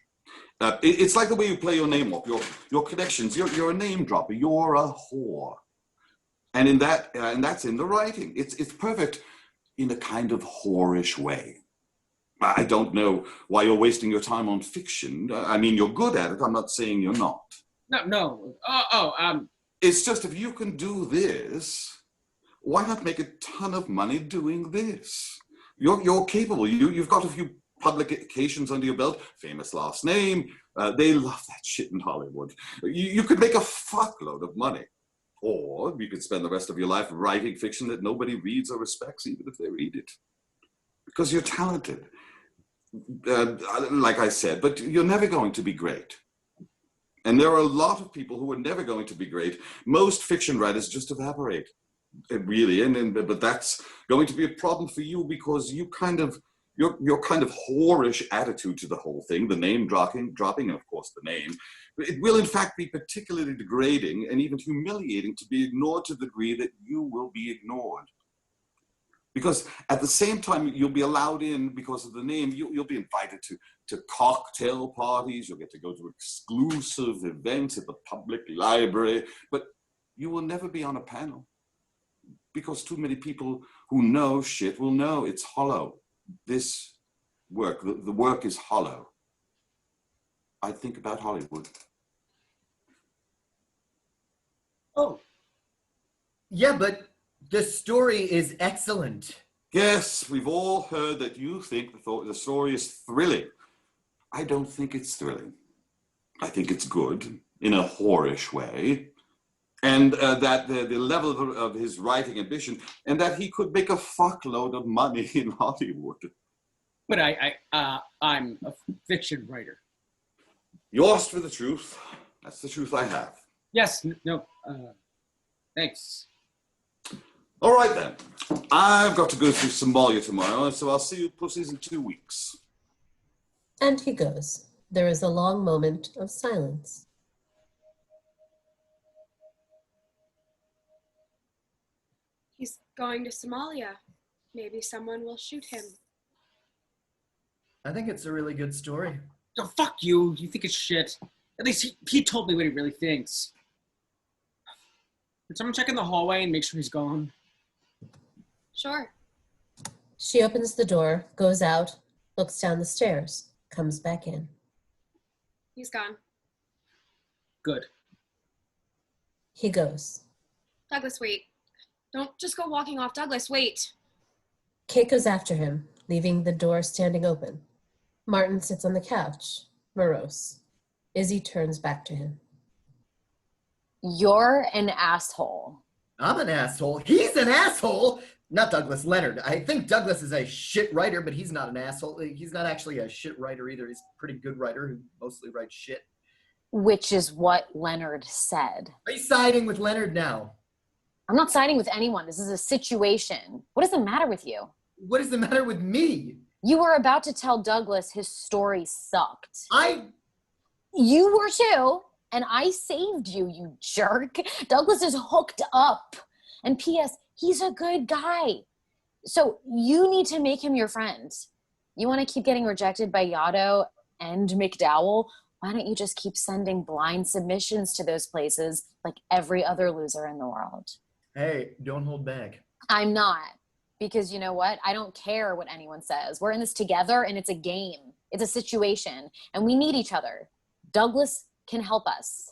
It's like the way you play your name off, your connections. You're a name dropper. You're a whore, and that's in the writing. It's perfect in a kind of whorish way. I don't know why you're wasting your time on fiction. I mean, you're good at it. I'm not saying you're not. No. It's just if you can do this, why not make a ton of money doing this? You're capable. You've got a few publications under your belt, famous last name. They love that shit in Hollywood. You could make a fuckload of money. Or you could spend the rest of your life writing fiction that nobody reads or respects, even if they read it. Because you're talented. Like I said, but you're never going to be great. And there are a lot of people who are never going to be great. Most fiction writers just evaporate, really. But that's going to be a problem for you because your kind of whorish attitude to the whole thing, the name dropping, and of course the name, it will in fact be particularly degrading and even humiliating to be ignored to the degree that you will be ignored. Because at the same time, you'll be allowed in because of the name. You'll be invited to cocktail parties. You'll get to go to exclusive events at the public library. But you will never be on a panel because too many people who know shit will know it's hollow. This work, the work is hollow. I think about Hollywood. Oh. Yeah, but the story is excellent. Yes, we've all heard that you think the story is thrilling. I don't think it's thrilling. I think it's good in a whorish way. And that the level of his writing ambition, and that he could make a fuckload of money in Hollywood. But I'm a fiction writer. You asked for the truth. That's the truth I have. Yes, no, thanks. All right then. I've got to go through Somalia tomorrow, so I'll see you pussies in 2 weeks. And he goes. There is a long moment of silence. He's going to Somalia. Maybe someone will shoot him. I think it's a really good story. Oh, fuck you. You think it's shit. At least he told me what he really thinks. Can someone check in the hallway and make sure he's gone? Sure. She opens the door, goes out, looks down the stairs, comes back in. He's gone. Good. He goes. Douglas, wait. Don't just go walking off. Douglas, wait. Kate goes after him, leaving the door standing open. Martin sits on the couch, morose. Izzy turns back to him. You're an asshole. I'm an asshole. He's an asshole. Not Douglas, Leonard. I think Douglas is a shit writer, but he's not an asshole. He's not actually a shit writer either. He's a pretty good writer who mostly writes shit. Which is what Leonard said. Are you siding with Leonard now? I'm not siding with anyone. This is a situation. What is the matter with you? What is the matter with me? You were about to tell Douglas his story sucked. You were too, and I saved you, you jerk. Douglas is hooked up. And P.S., he's a good guy. So you need to make him your friend. You want to keep getting rejected by Yaddo and McDowell? Why don't you just keep sending blind submissions to those places like every other loser in the world? Hey, don't hold back. I'm not. Because you know what? I don't care what anyone says. We're in this together, and it's a game. It's a situation, and we need each other. Douglas can help us.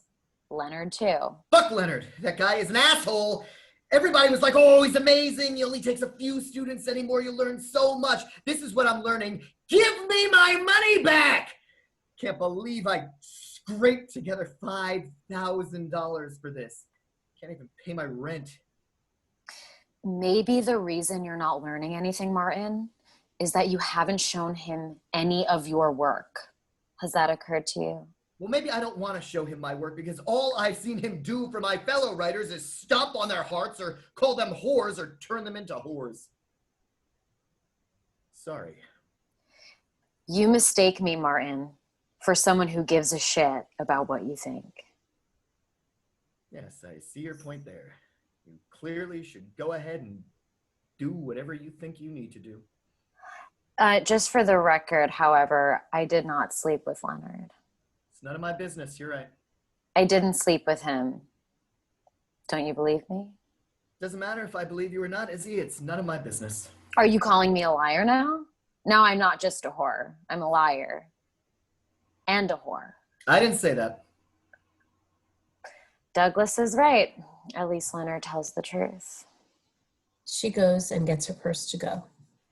Leonard, too. Fuck Leonard. That guy is an asshole. Everybody was like, oh, he's amazing. He only takes a few students anymore. You learn so much. This is what I'm learning. Give me my money back. Can't believe I scraped together $5,000 for this. Can't even pay my rent. Maybe the reason you're not learning anything, Martin, is that you haven't shown him any of your work. Has that occurred to you? Well, maybe I don't want to show him my work because all I've seen him do for my fellow writers is stomp on their hearts or call them whores or turn them into whores. Sorry. You mistake me, Martin, for someone who gives a shit about what you think. Yes, I see your point there. You clearly should go ahead and do whatever you think you need to do. Just for the record, however, I did not sleep with Leonard. It's none of my business. You're right. I didn't sleep with him. Don't you believe me? Doesn't matter if I believe you or not, Izzy. It's none of my business. Are you calling me a liar now? Now I'm not just a whore. I'm a liar. And a whore. I didn't say that. Douglas is right. At least Leonard tells the truth. She goes and gets her purse to go.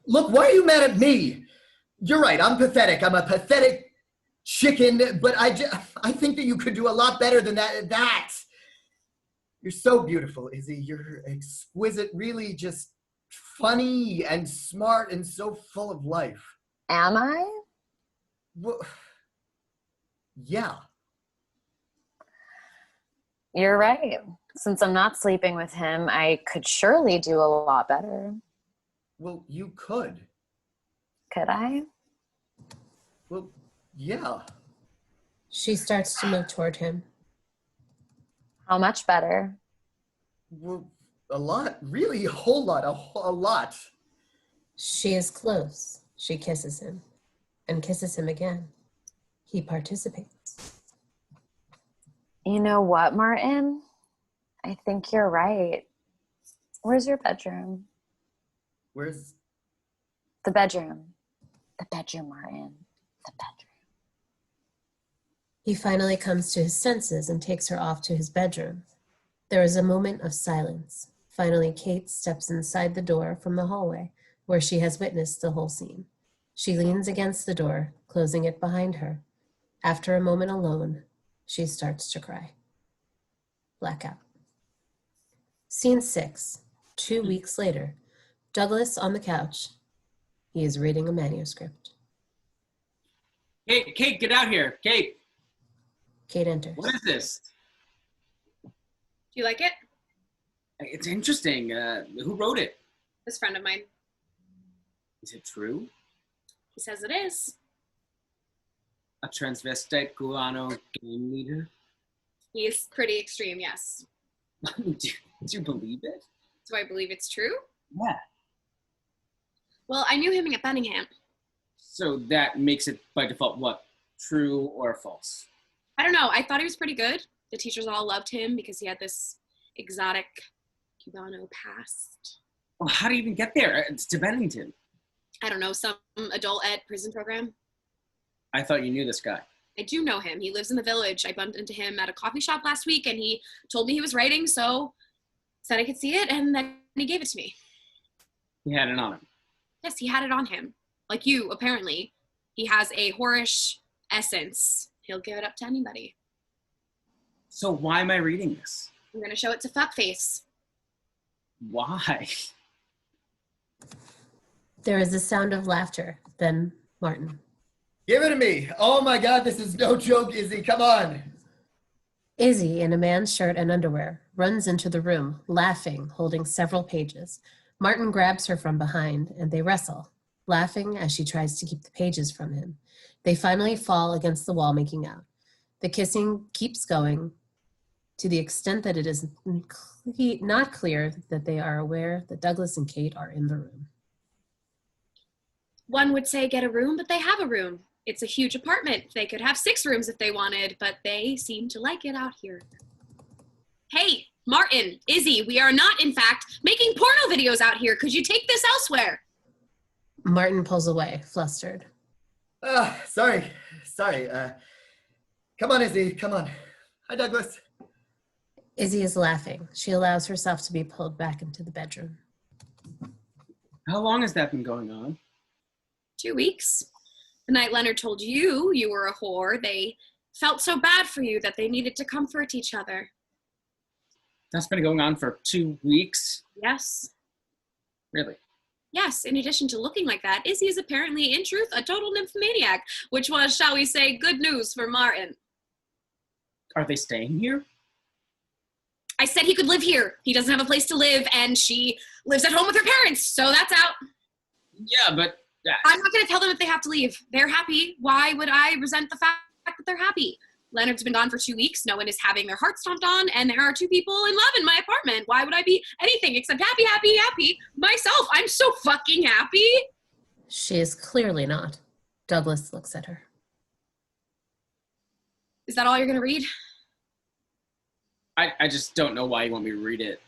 Look, why are you mad at me? You're right. I'm pathetic. I'm a pathetic chicken, but I think that you could do a lot better than that. You're so beautiful, Izzy. You're exquisite, really just funny and smart and so full of life. Am I? Well, yeah. You're right. Since I'm not sleeping with him, I could surely do a lot better. Well, you could. Could I? Well, yeah. She starts to move toward him. How much better? Well, a lot. Really, a whole lot. A lot. She is close. She kisses him and kisses him again. He participates. You know what, Martin? I think you're right. Where's your bedroom? Where's... The bedroom. The bedroom, Martin. The bedroom. He finally comes to his senses and takes her off to his bedroom. There is a moment of silence. Finally, Kate steps inside the door from the hallway, where she has witnessed the whole scene. She leans against the door, closing it behind her. After a moment alone, she starts to cry. Blackout. Scene 6. 2 weeks later. Douglas on the couch. He is reading a manuscript. Hey, Kate, get out here. Kate, Kate enters. what is this? Do you like it? It's interesting. Who wrote it? This friend of mine. Is it true? He says it is. A transvestite Guano gang leader? He's pretty extreme, yes. do you believe it? Do I believe it's true? Yeah. Well, I knew him at Benningham. So that makes it by default what? True or false? I don't know. I thought he was pretty good. The teachers all loved him because he had this exotic Cubano past. Well, how do you even get there? It's to Bennington. I don't know, some adult ed prison program. I thought you knew this guy. I do know him. He lives in the village. I bumped into him at a coffee shop last week, and he told me he was writing, so said I could see it, and then he gave it to me. He had it on him. Yes, he had it on him. Like you, apparently. He has a whorish essence. He'll give it up to anybody. So why am I reading this? I'm going to show it to Fuckface. Why? There is a sound of laughter. Then Martin. Give it to me. Oh my God, this is no joke, Izzy. Come on. Izzy, in a man's shirt and underwear, runs into the room, laughing, holding several pages. Martin grabs her from behind, and they wrestle, laughing as she tries to keep the pages from him. They finally fall against the wall, making out. The kissing keeps going to the extent that it is not clear that they are aware that Douglas and Kate are in the room. One would say get a room, but they have a room. It's a huge apartment. They could have 6 rooms if they wanted, but they seem to like it out here. Hey, Martin, Izzy, we are not, in fact, making porno videos out here. Could you take this elsewhere? Martin pulls away, flustered. Sorry. Come on, Izzy, come on. Hi, Douglas. Izzy is laughing. She allows herself to be pulled back into the bedroom. How long has that been going on? 2 weeks. The night Leonard told you you were a whore, they felt so bad for you that they needed to comfort each other. That's been going on for 2 weeks? Yes. Really? Yes, in addition to looking like that, Izzy is apparently, in truth, a total nymphomaniac, which was, shall we say, good news for Martin. Are they staying here? I said he could live here. He doesn't have a place to live, and she lives at home with her parents, so that's out. Yeah, but... I'm not going to tell them if they have to leave. They're happy. Why would I resent the fact that they're happy? Leonard's been gone for 2 weeks. No one is having their heart stomped on, and there are 2 people in love in my apartment. Why would I be anything except happy, happy, happy myself? I'm so fucking happy. She is clearly not. Douglas looks at her. Is that all you're going to read? I just don't know why you want me to read it.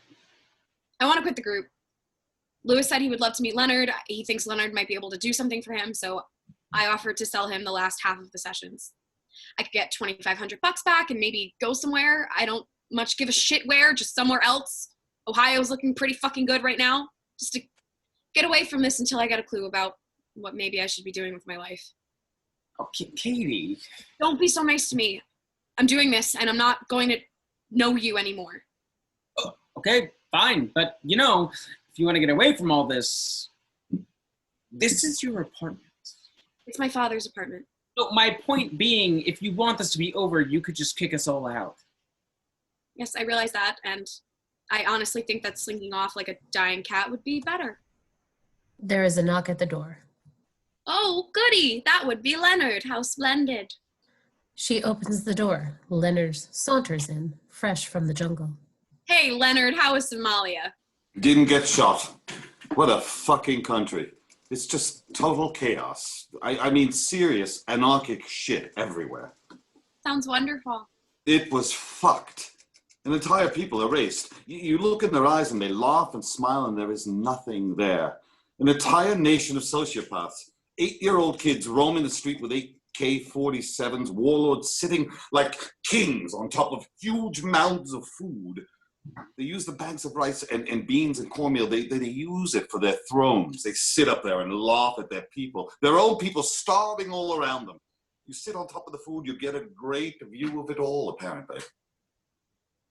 I want to quit the group. Lewis said he would love to meet Leonard. He thinks Leonard might be able to do something for him, so I offered to sell him the last half of the sessions. I could get $2,500 back and maybe go somewhere. I don't much give a shit where, just somewhere else. Ohio's looking pretty fucking good right now. Just to get away from this until I get a clue about what maybe I should be doing with my life. Oh, Katie. Don't be so nice to me. I'm doing this, and I'm not going to know you anymore. Oh, okay, fine. But, you know, if you want to get away from all this, this is your apartment. It's my father's apartment. So my point being, if you want this to be over, you could just kick us all out. Yes, I realize that, and I honestly think that slinking off like a dying cat would be better. There is a knock at the door. Oh, goody! That would be Leonard. How splendid. She opens the door. Leonard saunters in, fresh from the jungle. Hey, Leonard, how is Somalia? Didn't get shot. What a fucking country. It's just total chaos. I mean, serious anarchic shit everywhere. Sounds wonderful. It was fucked. An entire people erased. You look in their eyes and they laugh and smile and there is nothing there. An entire nation of sociopaths. 8-year-old kids roaming the street with AK-47s, warlords sitting like kings on top of huge mounds of food. They use the bags of rice and beans and cornmeal. They use it for their thrones. They sit up there and laugh at their people. Their own people starving all around them. You sit on top of the food, you get a great view of it all, apparently.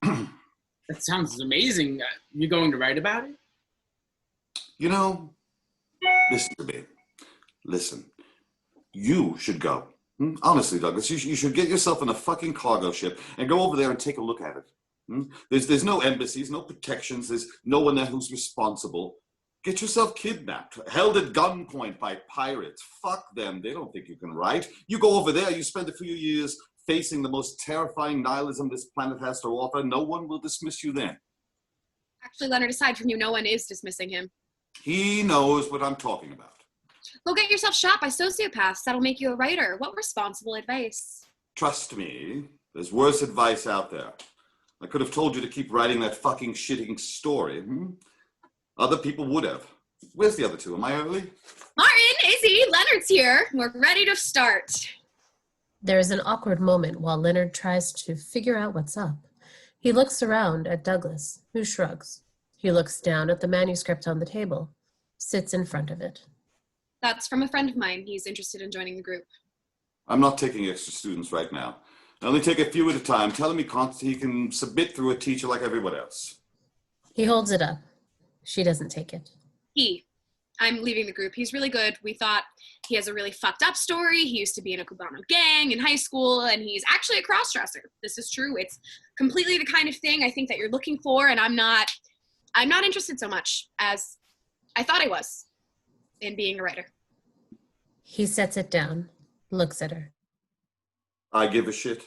That sounds amazing. You going to write about it? You know, listen to me. Listen, you should go. Honestly, Douglas, you should get yourself in a fucking cargo ship and go over there and take a look at it. There's no embassies, no protections, there's no one there who's responsible. Get yourself kidnapped, held at gunpoint by pirates. Fuck them, they don't think you can write. You go over there, you spend a few years facing the most terrifying nihilism this planet has to offer. No one will dismiss you then. Actually, Leonard, aside from you, no one is dismissing him. He knows what I'm talking about. Go get yourself shot by sociopaths. That'll make you a writer. What responsible advice? Trust me, there's worse advice out there. I could have told you to keep writing that fucking shitting story. Other people would have. Where's the other two? Am I early? Martin, Izzy, Leonard's here. We're ready to start. There is an awkward moment while Leonard tries to figure out what's up. He looks around at Douglas, who shrugs. He looks down at the manuscript on the table, sits in front of it. That's from a friend of mine. He's interested in joining the group. I'm not taking extra students right now. I only take a few at a time. Tell him he can submit through a teacher like everyone else. He holds it up. She doesn't take it. I'm leaving the group. He's really good. We thought he has a really fucked up story. He used to be in a Cubano gang in high school, and he's actually a cross-dresser. This is true. It's completely the kind of thing I think that you're looking for, and I'm not interested so much as I thought I was in being a writer. He sets it down, looks at her. I give a shit.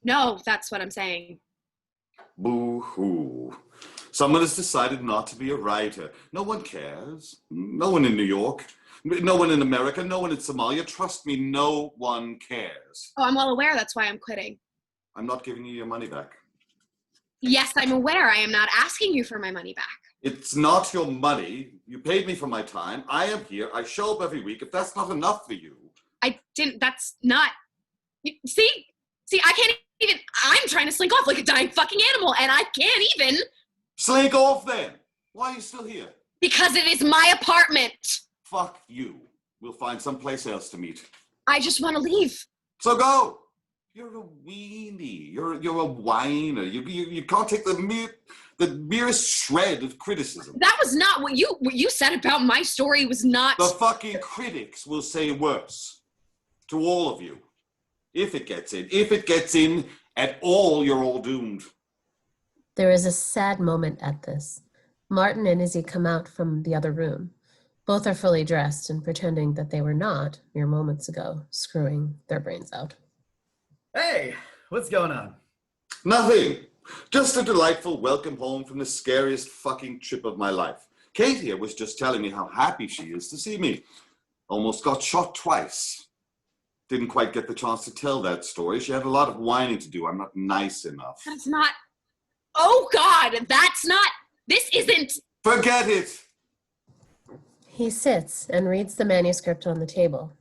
No, that's what I'm saying. Boo-hoo. Someone has decided not to be a writer. No one cares. No one in New York. No one in America. No one in Somalia. Trust me, no one cares. Oh, I'm well aware. That's why I'm quitting. I'm not giving you your money back. Yes, I'm aware. I am not asking you for my money back. It's not your money. You paid me for my time. I am here. I show up every week. If that's not enough for you. I didn't. That's not. See, I can't even. I'm trying to slink off like a dying fucking animal, and I can't even. Slink off then. Why are you still here? Because it is my apartment. Fuck you. We'll find someplace else to meet. I just want to leave. So go. You're a weenie. You're a whiner. You can't take the merest shred of criticism. That was not what you said about my story. Was not. The fucking critics will say worse to all of you. If it gets in at all, you're all doomed. There is a sad moment at this. Martin and Izzy come out from the other room. Both are fully dressed and pretending that they were not, mere moments ago, screwing their brains out. Hey, what's going on? Nothing. Just a delightful welcome home from the scariest fucking trip of my life. Kate here was just telling me how happy she is to see me. Almost got shot twice. Didn't quite get the chance to tell that story. She had a lot of whining to do. I'm not nice enough. That's not. Oh God, that's not. This isn't. Forget it. He sits and reads the manuscript on the table.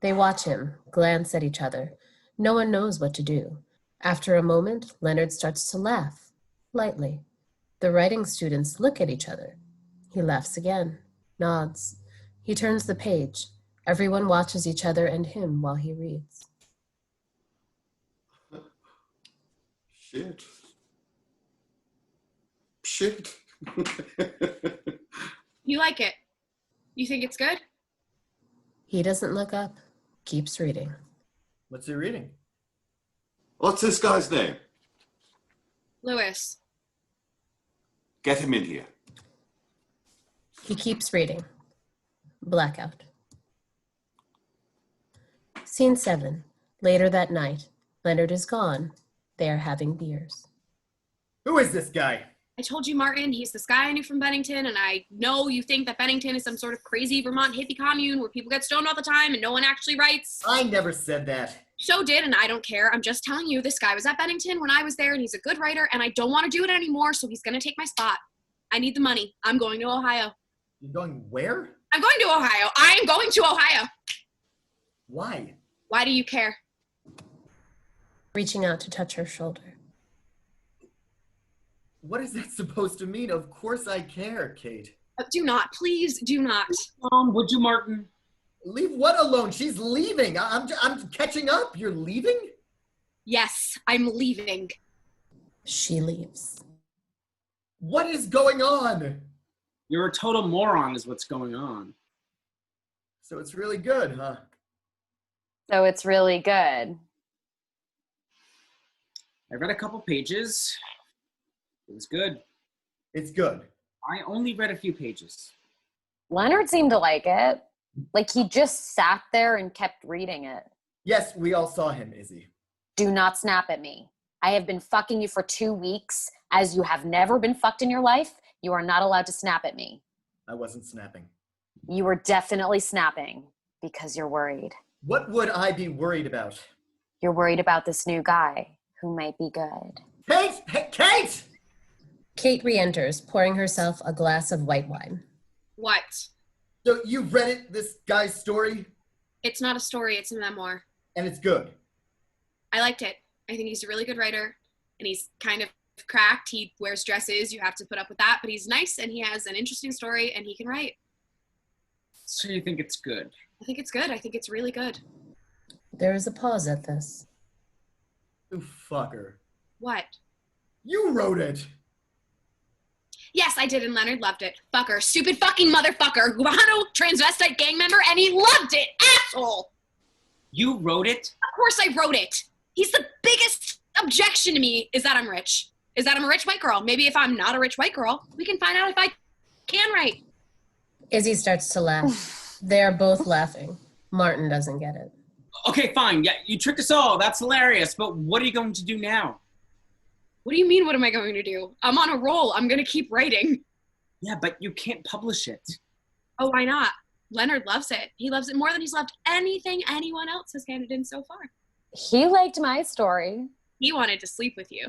They watch him, glance at each other. No one knows what to do. After a moment, Leonard starts to laugh, lightly. The writing students look at each other. He laughs again, nods. He turns the page. Everyone watches each other and him while he reads. Shit. You like it? You think it's good? He doesn't look up, keeps reading. What's he reading? What's this guy's name? Lewis. Get him in here. He keeps reading. Blackout. Scene 7. Later that night. Leonard is gone. They are having beers. Who is this guy? I told you, Martin, he's this guy I knew from Bennington, and I know you think that Bennington is some sort of crazy Vermont hippie commune where people get stoned all the time and no one actually writes. I never said that. So did, and I don't care. I'm just telling you, this guy was at Bennington when I was there, and he's a good writer, and I don't want to do it anymore, so he's going to take my spot. I need the money. I'm going to Ohio. You're going where? I'm going to Ohio. I am going to Ohio. Why? Why do you care? Reaching out to touch her shoulder. What is that supposed to mean? Of course I care, Kate. Do not. Please do not. Would you, Martin? Leave what alone? She's leaving. I'm catching up. You're leaving? Yes, I'm leaving. She leaves. What is going on? You're a total moron is what's going on. So it's really good, huh? So it's really good. I read a couple pages. It was good. It's good. I only read a few pages. Leonard seemed to like it. Like he just sat there and kept reading it. Yes, we all saw him, Izzy. Do not snap at me. I have been fucking you for 2 weeks. As you have never been fucked in your life, you are not allowed to snap at me. I wasn't snapping. You were definitely snapping because you're worried. What would I be worried about? You're worried about this new guy who might be good. Kate! Hey, Kate! Kate re-enters, pouring herself a glass of white wine. What? So you've read it, this guy's story, It's not a story, it's a memoir. and it's good. I liked it. I think he's a really good writer, and he's kind of cracked. He wears dresses. You have to put up with that, but he's nice, and he has an interesting story, and he can write. So you think it's good? I think it's good. I think it's really good. There is a pause at this. You fucker. What? You wrote it! Yes, I did, and Leonard loved it. Fucker. Stupid fucking motherfucker. Guano transvestite gang member, and he loved it. Asshole! You wrote it? Of course I wrote it. He's the biggest objection to me is that I'm rich. Is that I'm a rich white girl. Maybe if I'm not a rich white girl, we can find out if I can write. Izzy starts to laugh. They are both laughing. Martin doesn't get it. Okay, fine. Yeah, you tricked us all. That's hilarious. But what are you going to do now? What do you mean, what am I going to do? I'm on a roll. I'm going to keep writing. Yeah, but you can't publish it. Oh, why not? Leonard loves it. He loves it more than he's loved anything anyone else has handed in so far. He liked my story. He wanted to sleep with you.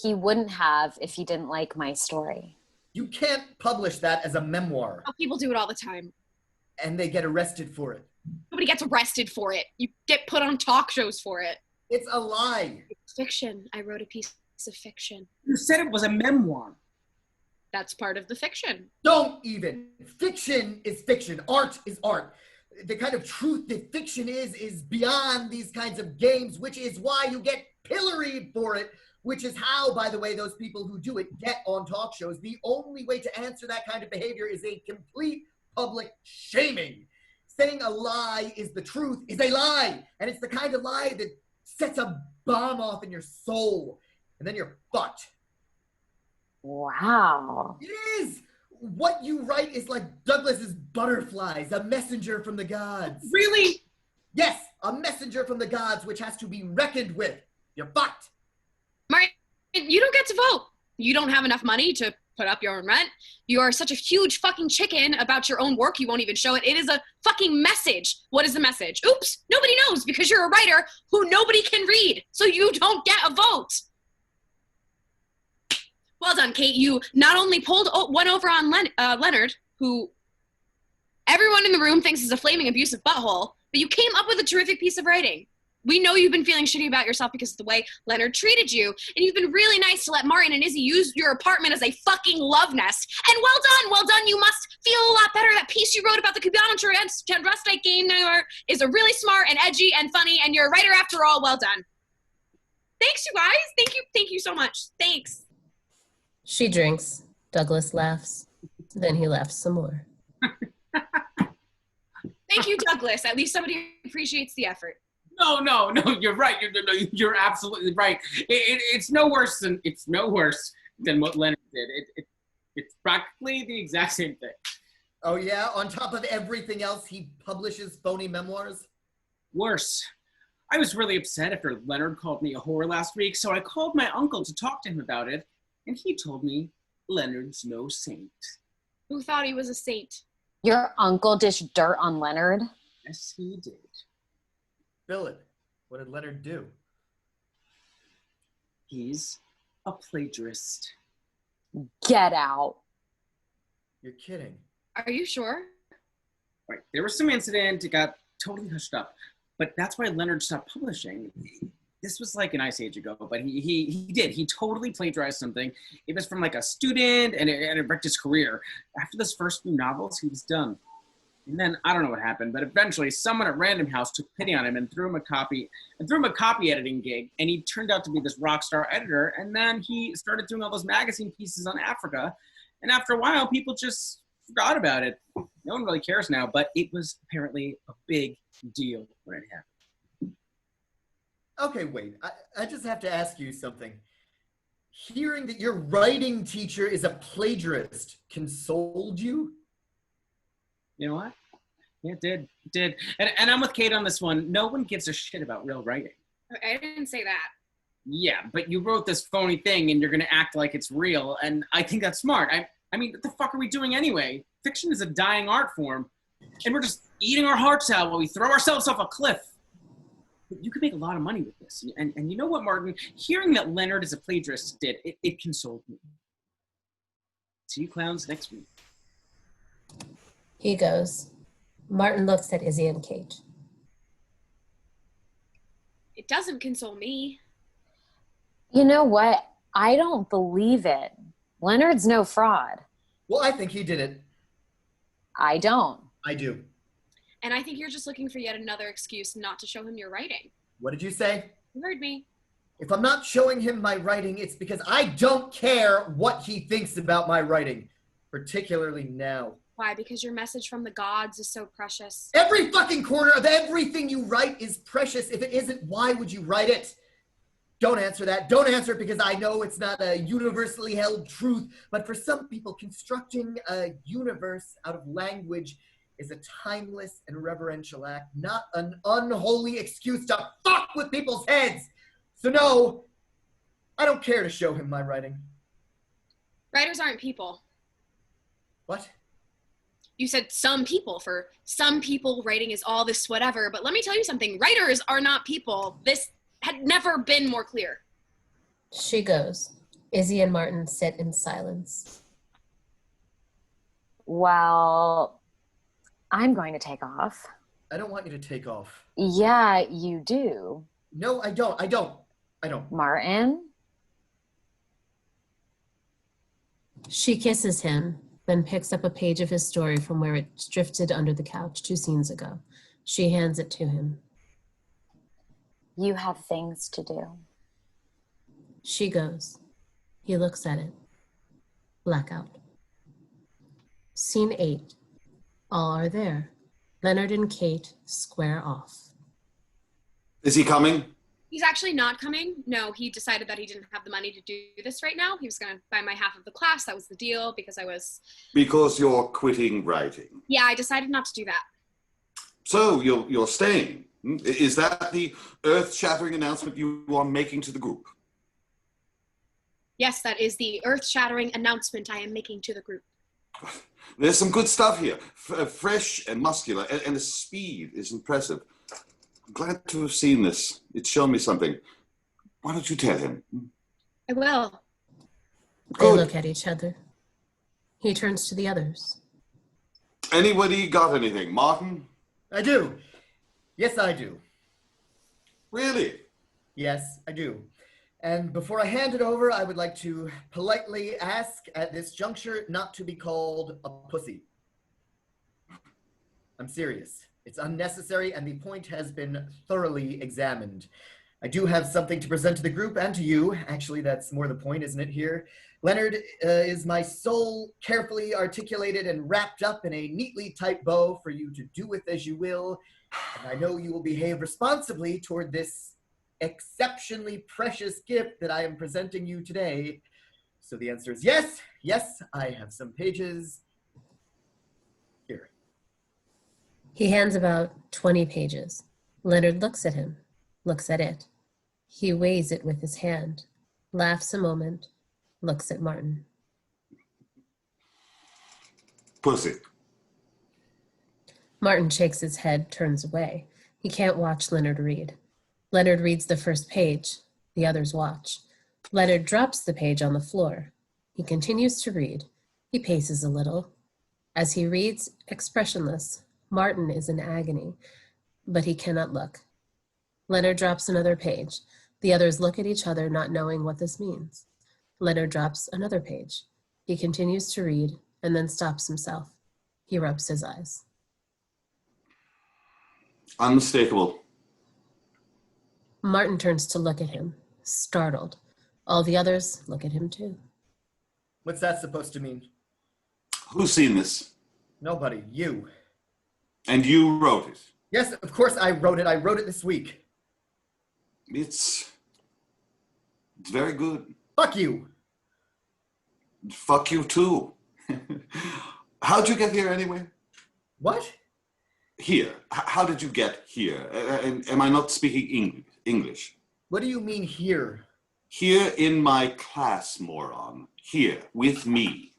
He wouldn't have if he didn't like my story. You can't publish that as a memoir, Oh, people do it all the time. and they get arrested for it. Nobody gets arrested for it. You get put on talk shows for it. It's a lie. It's fiction. I wrote a piece of fiction. You said it was a memoir. That's part of the fiction. Don't even. Fiction is fiction. Art is art. The kind of truth that fiction is beyond these kinds of games, which is why you get pilloried for it, which is how, by the way, those people who do it get on talk shows. The only way to answer that kind of behavior is a complete public shaming. Saying a lie is the truth is a lie. And it's the kind of lie that sets a bomb off in your soul. And then you're fucked. Wow. It is. What you write is like Douglas's butterflies, a messenger from the gods. Really? Yes, a messenger from the gods which has to be reckoned with. You're fucked. Martin, you don't get to vote. You don't have enough money to put up your own rent. You are such a huge fucking chicken about your own work, you won't even show it. It is a fucking message. What is the message? Oops, nobody knows because you're a writer who nobody can read, so you don't get a vote. Well done, Kate. You not only pulled one over on Leonard, who everyone in the room thinks is a flaming abusive butthole, but you came up with a terrific piece of writing. We know you've been feeling shitty about yourself because of the way Leonard treated you, and you've been really nice to let Martin and Izzy use your apartment as a fucking love nest. And well done. You must feel a lot better. That piece you wrote about the Cubano transvestite game is a really smart and edgy and funny, and you're a writer after all. Well done. Thanks, you guys. Thank you so much. Thanks. She drinks. Douglas laughs. Then he laughs some more. Thank you, Douglas. At least somebody appreciates the effort. No, you're right. You're absolutely right. It's no worse than what Leonard did. It's practically the exact same thing. Oh yeah, on top of everything else, he publishes phony memoirs? Worse. I was really upset after Leonard called me a whore last week, so I called my uncle to talk to him about it, and he told me Leonard's no saint. Who thought he was a saint? Your uncle dished dirt on Leonard? Yes, he did. Fill it. What did Leonard do? He's a plagiarist. Get out. You're kidding. Are you sure? Right. There was some incident. It got totally hushed up. But that's why Leonard stopped publishing. This was like an ice age ago, but he did. He totally plagiarized something. It was from like a student, and it wrecked his career. After those first few novels, he was done. And then I don't know what happened, but eventually someone at Random House took pity on him and threw him a copy editing gig, and he turned out to be this rock star editor. And then he started doing all those magazine pieces on Africa. And after a while, people just forgot about it. No one really cares now, but it was apparently a big deal when it happened. Okay, wait. I just have to ask you something. Hearing that your writing teacher is a plagiarist consoled you? You know what? Yeah, it did. And I'm with Kate on this one. No one gives a shit about real writing. I didn't say that. Yeah, but you wrote this phony thing and you're going to act like it's real. And I think that's smart. I mean, what the fuck are we doing anyway? Fiction is a dying art form. And we're just eating our hearts out while we throw ourselves off a cliff. But you could make a lot of money with this. And you know what, Martin? Hearing that Leonard is a plagiarist it consoled me. See you clowns next week. He goes. Martin looks at Izzy and Kate. It doesn't console me. You know what? I don't believe it. Leonard's no fraud. Well, I think he did it. I don't. I do. And I think you're just looking for yet another excuse not to show him your writing. What did you say? You heard me. If I'm not showing him my writing, it's because I don't care what he thinks about my writing, particularly now. Why? Because your message from the gods is so precious. Every fucking corner of everything you write is precious. If it isn't, why would you write it? Don't answer that. Don't answer it because I know it's not a universally held truth. But for some people, constructing a universe out of language is a timeless and reverential act, not an unholy excuse to fuck with people's heads. So no, I don't care to show him my writing. Writers aren't people. What? You said some people. For some people, writing is all this whatever. But let me tell you something. Writers are not people. This had never been more clear. She goes. Izzy and Martin sit in silence. Well, I'm going to take off. I don't want you to take off. Yeah, you do. No, I don't. I don't. Martin? She kisses him, then picks up a page of his story from where it drifted under the couch 2 scenes ago. She hands it to him. You have things to do. She goes. He looks at it. Blackout. Scene 8. All are there. Leonard and Kate square off. Is he coming? He's actually not coming. No, he decided that he didn't have the money to do this right now. He was going to buy my half of the class. That was the deal because Because you're quitting writing. Yeah, I decided not to do that. So you're staying. Is that the earth-shattering announcement you are making to the group? Yes, that is the earth-shattering announcement I am making to the group. There's some good stuff here. Fresh and muscular, and the speed is impressive. I'm glad to have seen this. It's shown me something. Why don't you tell him? I will. They look at each other. He turns to the others. Anybody got anything? Martin? I do. Yes, I do. Really? Yes, I do. And before I hand it over, I would like to politely ask at this juncture not to be called a pussy. I'm serious. It's unnecessary and the point has been thoroughly examined. I do have something to present to the group and to you. Actually, that's more the point, isn't it, here? Leonard is my soul carefully articulated and wrapped up in a neatly tight bow for you to do with as you will. And I know you will behave responsibly toward this exceptionally precious gift that I am presenting you today. So the answer is yes. Yes, I have some pages here. He hands about 20 pages. Leonard looks at him, looks at it. He weighs it with his hand, laughs a moment, looks at Martin. Pussy. Martin shakes his head, turns away. He can't watch Leonard read. Leonard reads the first page. The others watch. Leonard drops the page on the floor. He continues to read. He paces a little. As he reads, expressionless, Martin is in agony, but he cannot look. Leonard drops another page. The others look at each other, not knowing what this means. Leonard drops another page. He continues to read and then stops himself. He rubs his eyes. Unmistakable. Martin turns to look at him, startled. All the others look at him too. What's that supposed to mean? Who's seen this? Nobody. You. And you wrote it. Yes, of course I wrote it. I wrote it this week. It's very good. Fuck you. Fuck you too. How'd you get here anyway? What? Here. How did you get here? Am I not speaking English? What do you mean here? Here in my class, moron. Here, with me.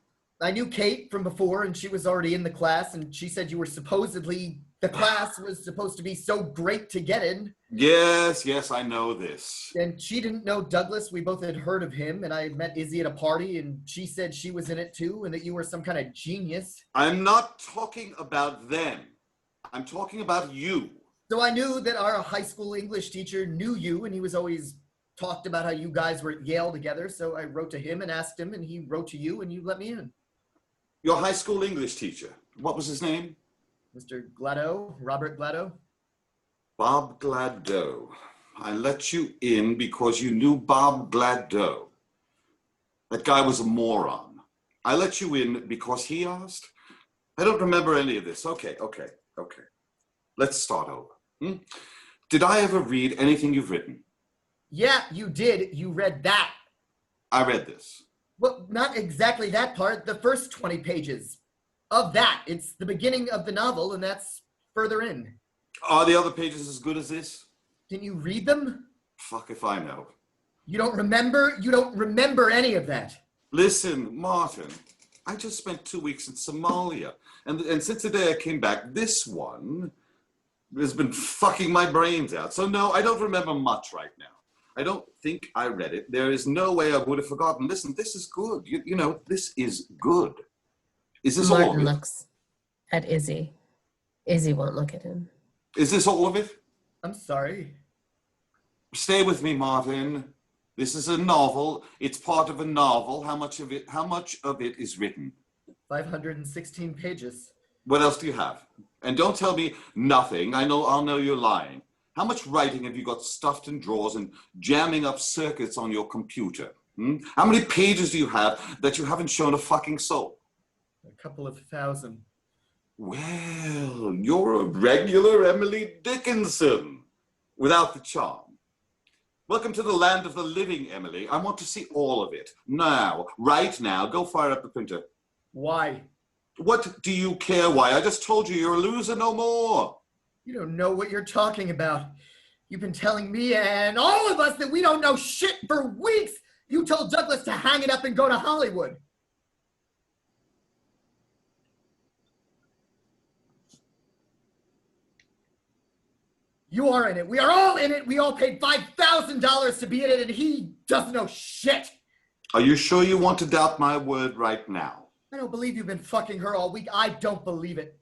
I knew Kate from before, and she was already in the class, and she said you were supposedly, the class was supposed to be so great to get in. Yes, I know this. And she didn't know Douglas. We both had heard of him, and I met Izzy at a party, and she said she was in it too, and that you were some kind of genius. I'm not talking about them. I'm talking about you. So I knew that our high school English teacher knew you, and he was always talked about how you guys were at Yale together, so I wrote to him and asked him, and he wrote to you, and you let me in. Your high school English teacher. What was his name? Mr. Glado, Robert Glado. Bob Glado. I let you in because you knew Bob Glado. That guy was a moron. I let you in because he asked. I don't remember any of this. Okay. Let's start over. Did I ever read anything you've written? Yeah, you did. You read that. I read this. Well, not exactly that part. The first 20 pages of that. It's the beginning of the novel, and that's further in. Are the other pages as good as this? Can you read them? Fuck if I know. You don't remember? You don't remember any of that. Listen, Martin, I just spent 2 weeks in Somalia. And since the day I came back, this one has been fucking my brains out. So no, I don't remember much right now. I don't think I read it. There is no way I would have forgotten. Listen, this is good. You know, this is good. Is this all of Martin it? looks at Izzy. Izzy won't look at him. Is this all of it? I'm sorry. Stay with me, Martin. This is a novel. It's part of a novel. How much of it is written? 516 pages. What else do you have? And don't tell me nothing. I'll know you're lying. How much writing have you got stuffed in drawers and jamming up circuits on your computer? How many pages do you have that you haven't shown a fucking soul? A couple of thousand. Well, you're a regular Emily Dickinson without the charm. Welcome to the land of the living, Emily. I want to see all of it. Now, right now, go fire up the printer. Why? What do you care why? I just told you you're a loser no more. You don't know what you're talking about. You've been telling me and all of us that we don't know shit for weeks. You told Douglas to hang it up and go to Hollywood. You are in it. We are all in it. We all paid $5,000 to be in it, and he doesn't know shit. Are you sure you want to doubt my word right now? I don't believe you've been fucking her all week. I don't believe it.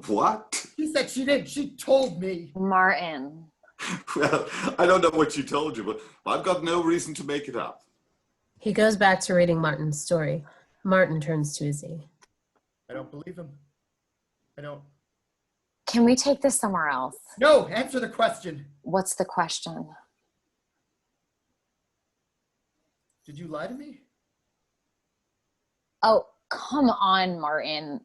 What? She said she did. She told me. Martin. Well, I don't know what she told you, but I've got no reason to make it up. He goes back to reading Martin's story. Martin turns to Izzy. I don't believe him. I don't. Can we take this somewhere else? No, answer the question. What's the question? Did you lie to me? Oh, come on, Martin.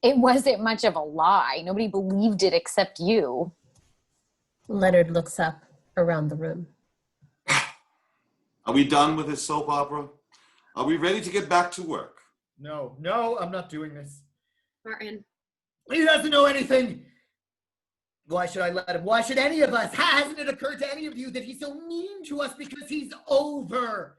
It wasn't much of a lie. Nobody believed it except you. Leonard looks up around the room. Are we done with this soap opera? Are we ready to get back to work? No, I'm not doing this. Martin. He doesn't know anything. Why should I let him? Why should any of us? Hasn't it occurred to any of you that he's so mean to us because he's over?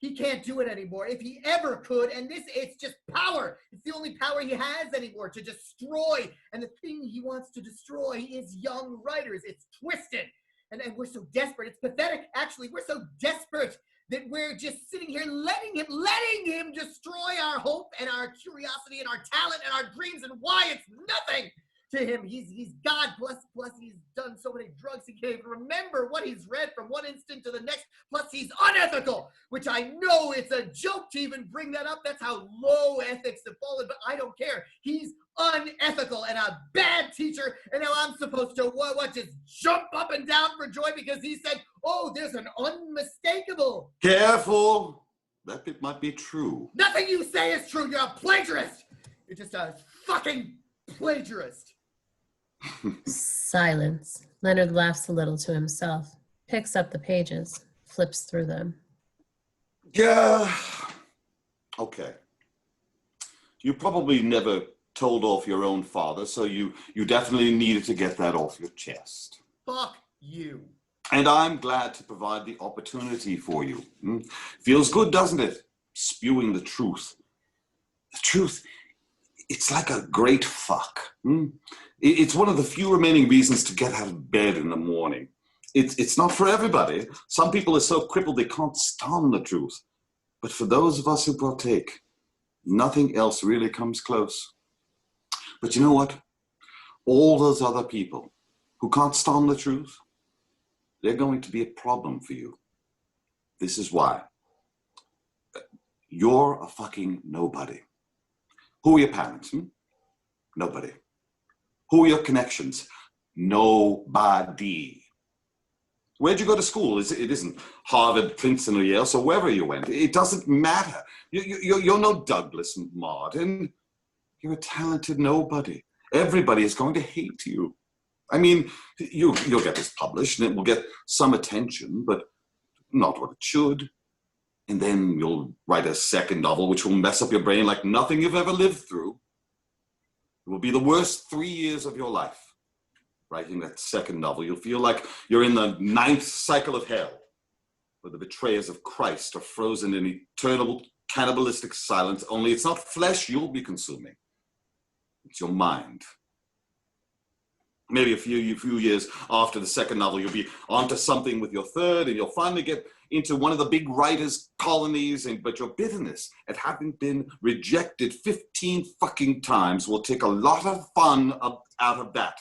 He can't do it anymore. If he ever could, and it's just power. It's the only power he has anymore, to destroy. And the thing he wants to destroy is young writers. It's twisted. And we're so desperate. It's pathetic. Actually, we're so desperate that we're just sitting here letting him destroy our hope and our curiosity and our talent and our dreams. And why? It's nothing to him. He's God, plus he's done so many drugs he can't even remember what he's read from one instant to the next. Plus he's unethical, which I know it's a joke to even bring that up. That's how low ethics have fallen, but I don't care. He's unethical and a bad teacher, and now I'm supposed to just jump up and down for joy because he said, oh, there's an unmistakable. Careful. That bit might be true. Nothing you say is true. You're a plagiarist. You're just a fucking plagiarist. Silence. Leonard laughs a little to himself, picks up the pages, flips through them. Yeah. Okay. You probably never told off your own father, so you definitely needed to get that off your chest. Fuck you. And I'm glad to provide the opportunity for you. Feels good, doesn't it? Spewing the truth. The truth, it's like a great fuck. It's one of the few remaining reasons to get out of bed in the morning. It's not for everybody. Some people are so crippled they can't stand the truth. But for those of us who partake, nothing else really comes close. But you know what? All those other people who can't stand the truth, they're going to be a problem for you. This is why. You're a fucking nobody. Who are your parents? Nobody. Who are your connections? Nobody. Where'd you go to school? It isn't Harvard, Princeton, or Yale, so wherever you went. It doesn't matter. You're no Douglas Martin. You're a talented nobody. Everybody is going to hate you. I mean, you'll get this published, and it will get some attention, but not what it should. And then you'll write a second novel, which will mess up your brain like nothing you've ever lived through. It will be the worst 3 years of your life. Writing that second novel, you'll feel like you're in the 9th cycle of hell, where the betrayers of Christ are frozen in eternal cannibalistic silence, only it's not flesh you'll be consuming. It's your mind. Maybe a few years after the second novel, you'll be onto something with your third, and you'll finally get into one of the big writers' colonies, but your bitterness at having been rejected 15 fucking times will take a lot of fun out of that.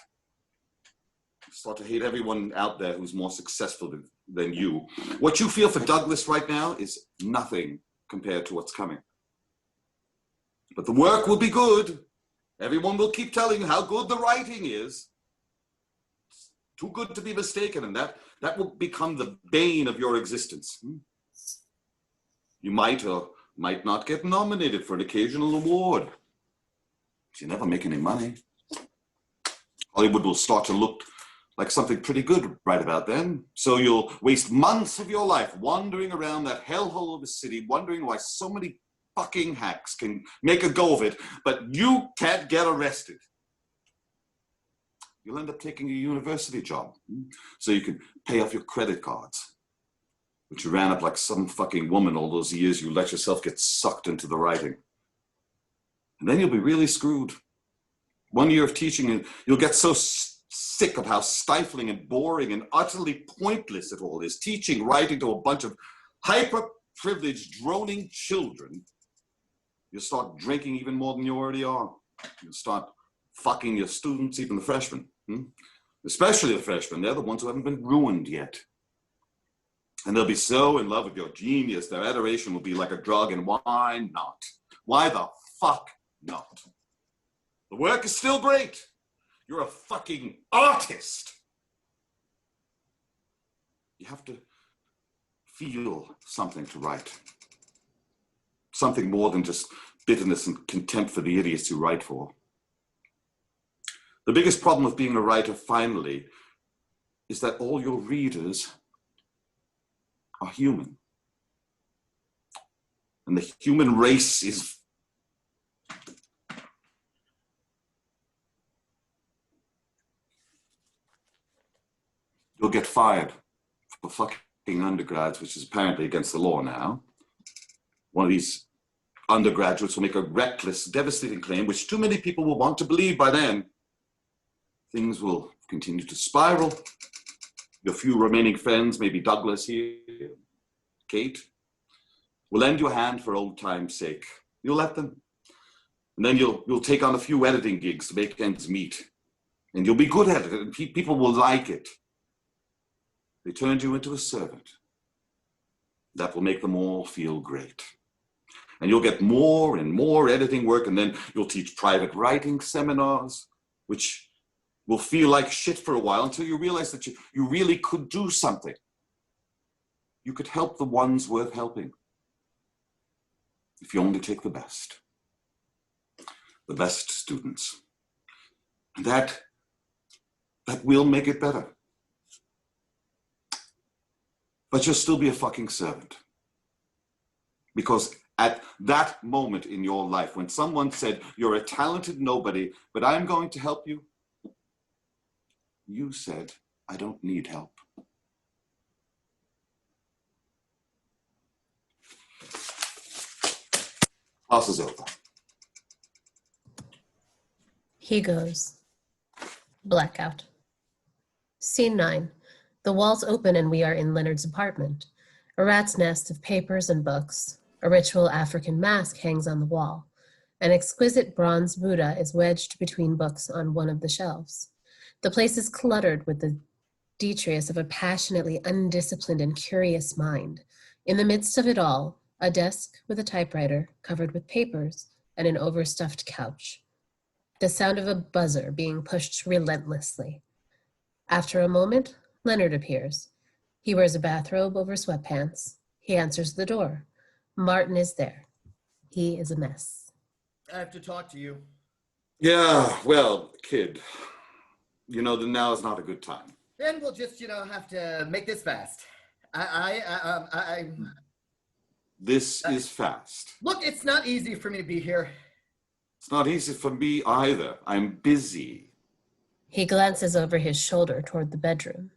You start to hate everyone out there who's more successful than you. What you feel for Douglas right now is nothing compared to what's coming. But the work will be good. Everyone will keep telling you how good the writing is. It's too good to be mistaken, and that will become the bane of your existence. You might or might not get nominated for an occasional award. But you never make any money. Hollywood will start to look like something pretty good right about then. So you'll waste months of your life wandering around that hellhole of a city, wondering why so many fucking hacks can make a go of it, but you can't get arrested. You'll end up taking a university job so you can pay off your credit cards, which you ran up like some fucking woman all those years you let yourself get sucked into the writing. And then you'll be really screwed. 1 year of teaching, and you'll get so sick of how stifling and boring and utterly pointless it all is. Teaching, writing to a bunch of hyper-privileged, droning children. You'll start drinking even more than you already are. You'll start fucking your students, even the freshmen. Especially the freshmen. They're the ones who haven't been ruined yet. And they'll be so in love with your genius, their adoration will be like a drug, and why not? Why the fuck not? The work is still great. You're a fucking artist. You have to feel something to write. Something more than just bitterness and contempt for the idiots you write for. The biggest problem with being a writer, finally, is that all your readers are human. And the human race is you'll get fired for fucking undergrads, which is apparently against the law now. One of these undergraduates will make a reckless, devastating claim, which too many people will want to believe. By then, things will continue to spiral. Your few remaining friends, maybe Douglas here, Kate, will lend you a hand for old time's sake. You'll let them. And then you'll take on a few editing gigs to make ends meet. And you'll be good at it, and people will like it. They turned you into a servant. That will make them all feel great. And you'll get more and more editing work, and then you'll teach private writing seminars, which will feel like shit for a while until you realize that you really could do something. You could help the ones worth helping. If you only take the best students. And that will make it better. But you'll still be a fucking servant. Because at that moment in your life, when someone said, you're a talented nobody, but I'm going to help you, you said, I don't need help. Class is over. He goes. Blackout. Scene 9. The walls open and we are in Leonard's apartment. A rat's nest of papers and books. A ritual African mask hangs on the wall. An exquisite bronze Buddha is wedged between books on one of the shelves. The place is cluttered with the detritus of a passionately undisciplined and curious mind. In the midst of it all, a desk with a typewriter covered with papers and an overstuffed couch. The sound of a buzzer being pushed relentlessly. After a moment, Leonard appears. He wears a bathrobe over sweatpants. He answers the door. Martin is there. He is a mess. I have to talk to you. Yeah, well, kid, now is not a good time. Then we'll just, have to make this fast. This is fast. Look, it's not easy for me to be here. It's not easy for me either. I'm busy. He glances over his shoulder toward the bedroom.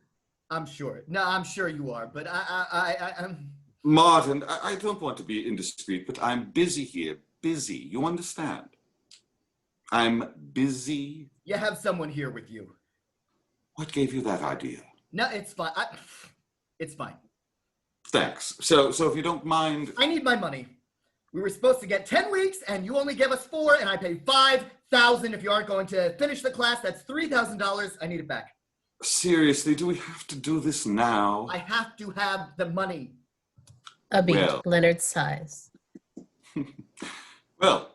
I'm sure. No, I'm sure you are, but I'm... Martin, I don't want to be indiscreet, but I'm busy here. Busy. You understand? I'm busy. You have someone here with you. What gave you that idea? No, it's fine. It's fine. Thanks. So if you don't mind... I need my money. We were supposed to get 10 weeks, and you only give us 4, and I pay $5,000 if you aren't going to finish the class. That's $3,000. I need it back. Seriously, do we have to do this now? I have to have the money. A beat. Well. Leonard sighs. Well.